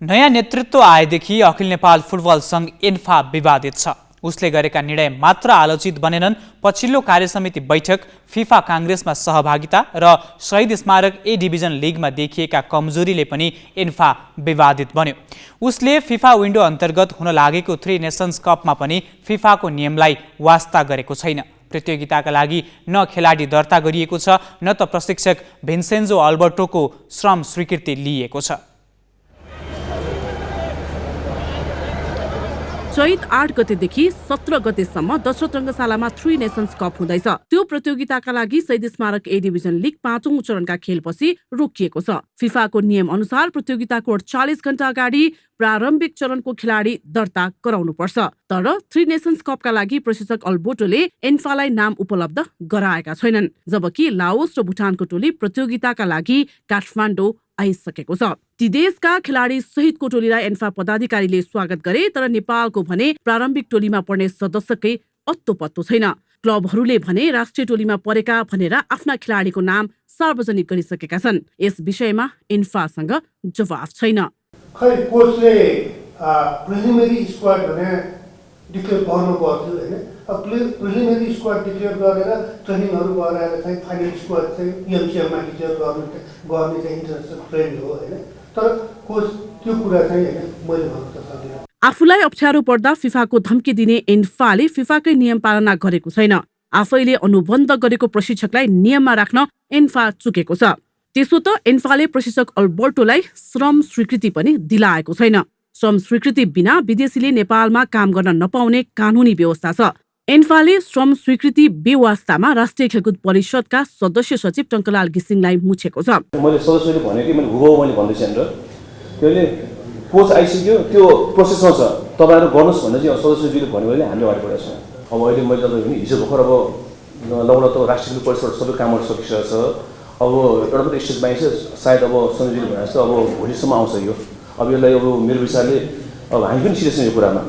नयाँ नेतृत्व आएदेखि अखिल नेपाल फुटबल सङ्घ एन्फा विवादित छ। उसले गरेका निर्णय मात्र आलोचित बनेनन्। पछिल्लो कार्यसमिति बैठक, फिफा काङ्ग्रेसमा सहभागिता र शहीद स्मारक ए डिभिजन लिगमा देखिएका कमजोरीले पनि एन्फा विवादित बन्यो। उसले फिफा विन्डो अन्तर्गत हुन लागेको 3 नेसन्स कपमा पनि फिफाको नियमलाई वास्ता गरेको छैन। प्रतियोगिताका लागि न खेलाडी दर्ता गरिएको छ, न त प्रशिक्षक भिन्सेन्जो अल्बर्टोको श्रम स्वीकृति लिएको छ। चैत 8 गतेदेखि 17 गतेसम्म दशरथ रङ्गशालामा 3 नेसन्स कप हुँदैछ। त्यो प्रतियोगिताका लागि शहीद स्मारक ए डिभिजन लिग 5औं चरणका खेलपछि रोकिएको छ। फिफाको नियम अनुसार प्रतियोगिताको 48 घण्टा अगाडि प्रारम्भिक चरणको खेलाडी दर्ता गराउनुपर्छ। तर 3 नेसन्स कपका लागि प्रशिक्षक अल्बोटोले एन्फालाई नाम उपलब्ध गराएका छैनन्, जबकि लाओस र भुटानको टोली प्रतियोगिताका लागि काठमाडौँ आइसकेको छ। ती देशका खेलाडी सहितको टोलीलाई एन्फा पदाधिकारीले स्वागत गरे, तर नेपालको भने प्रारम्भिक टोलीमा पर्ने सदस्यकै अत्तो पत्तो छैन। क्लबहरूले भने राष्ट्रिय टोलीमा परेका भनेर आफ्ना खेलाडीको नाम सार्वजनिक गरिसकेका छन्। यस विषयमा एन्फासँग जवाफ छैन। खै कोचले प्रिलिमिनरी स्क्वाड भने डिक्लेयर गर्नु पर्थ्यो हैन। अब प्रिलिमिनरी स्क्वाड डिक्लेयर गरेर ट्रेनिङहरू गराएर चाहिँ फाइनल स्क्वाड चाहिँ पिएमसीएममा डिक्लेयर गर्ने चाहिँ इन्टरनेसनल ट्रेन्ड हो हैन। तर कोच त्यो कुरा चाहिँ हैन मैले भन्न त सक्दिनँ। आफूलाई अप्ठ्यारो पर्दा फिफाको धम्की दिने एन्फाले फिफाकै नियम पालना गरेको छैन। आफैले अनुबन्ध गरेको प्रशिक्षकलाई नियममा राख्न एन्फा चुकेको छ। त्यसो त एन्फाले प्रशिक्षक अल्बर्टोलाई श्रम स्वीकृति पनि दिलाएको छैन। श्रम स्वीकृति बिना विदेशीले नेपालमा काम गर्न नपाउने कानुनी व्यवस्था छ। एन्फाले श्रम स्वीकृति बेवास्तामा राष्ट्रिय खेलकुद परिषदका सदस्य सचिव टङ्कलाल घिसिङलाई मुछेको छ। मैले सदस्यले भने कि मैले भन्दैछु नि, त्यसले कोच आइसक्यो, त्यो प्रोसेसमा छ, तपाईँहरू गर्नुहोस् भनेर चाहिँ सदस्यजीले भन्यो भने हामीले अगाडि बढेको छ। अब अहिले मैले तपाईँ पनि हिजो भर्खर अब लगभग त राष्ट्रिय खेल परिषद सबै कामहरू सकिसकेको छ। अब एउटा मात्रै स्टेज बाहिर सायद अब सञ्जीले भने जस्तो अब भोलिसम्म आउँछ यो। अब यसलाई अब मेरो विचारले अब हामी पनि सिरियस छौँ यो कुरामा।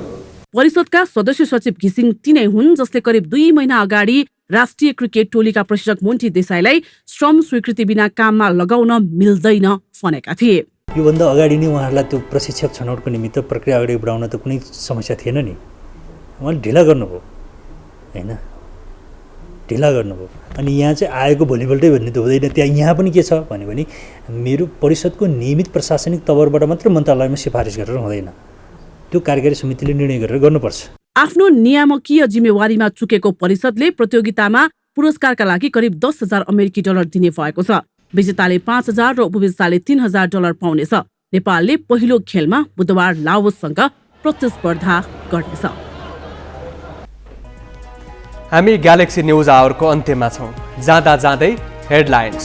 परिषदका सदस्य सचिव घिसिङ तिनै हुन् जसले करिब 2 महिना अगाडि राष्ट्रिय क्रिकेट टोलीका प्रशिक्षक मोन्टी देसाईलाई श्रम स्वीकृति बिना काममा लगाउन मिल्दैन भनेका थिए। योभन्दा अगाडि नै उहाँहरूलाई त्यो प्रशिक्षक छनौटको निमित्त प्रक्रिया अगाडि बढाउन त कुनै समस्या थिएन नि। उहाँले ढिला गर्नुभयो हैन, ढिला गर्नुभयो। अनि यहाँ चाहिँ आएको भोलिपल्टै भन्ने त हुँदैन। त्यहाँ यहाँ पनि के छ भने मेरो परिषदको नियमित प्रशासनिक तवरबाट मात्र मन्त्रालयमा सिफारिस गरेर हुँदैन, त्यो कार्यकारी समितिले निर्णय गरेर गर्नुपर्छ। आफ्नो नियामकीय जिम्मेवारीमा चुकेको परिषदले प्रतियोगितामा पुरस्कारका लागि करिब 10,000 अमेरिकी डलर दिने भएको छ। विजेताले 5,000 र उपविजेताले 3,000 डलर पाउनेछ। नेपालले पहिलो खेलमा बुधबार लाओससँग प्रतिस्पर्धा गर्नेछ। हामी ग्यालेक्सी न्युज आवरको अन्त्यमा छौँ। जाँदा जाँदै हेडलाइन्स।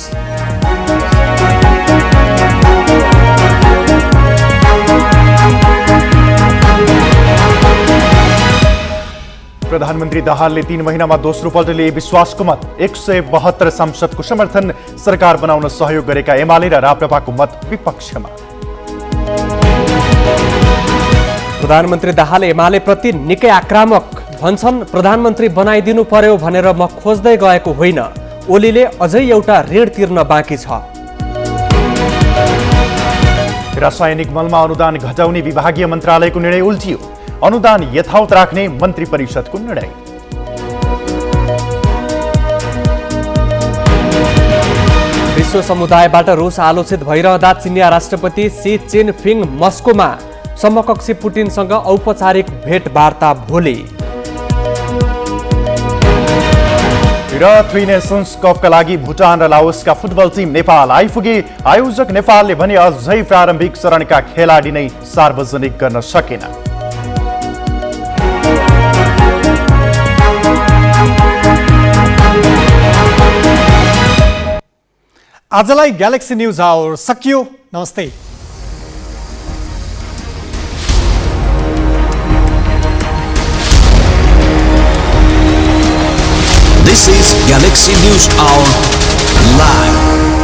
प्रधानमन्त्री दाहालले 3 महिनामा दोस्रो पल्ट लिए विश्वासको मत। 172 सांसदको समर्थन, सरकार बनाउन सहयोग गरेका एमाले र राप्रपाको मत विपक्षमा। प्रधानमन्त्री दाहाल एमाले प्रति निकै आक्रामक भन्छन्। प्रधानमन्त्री बनाइदिनु पर्यो भनेर म खोज्दै गएको होइन, ओलीले अझै एउटा ऋण तिर्न बाँकी छ। रासायनिक मलमा अनुदान घटाउने विभागीय मन्त्रालयको निर्णय उल्टियो। अनुदान यथावत राख्ने मन्त्री परिषदको निर्णय। विश्व समुदायबाट रुस आलोचित भइरहँदा चिनिया राष्ट्रपति सी चिनफिङ मस्कोमा। समकक्षी पुटिनसँग औपचारिक भेटवार्ता भोलि। र 3 नेसन्स कपका लागि भुटान र लाओसका फुटबल टिम नेपाल आइपुगे। आयोजक नेपालले भने अझै प्रारम्भिक चरणका खेलाडी नै सार्वजनिक गर्न सकेन। आजलाई ग्यालेक्सी न्युज आवर सकियो। नमस्ते। This is Galaxy News Hour Live.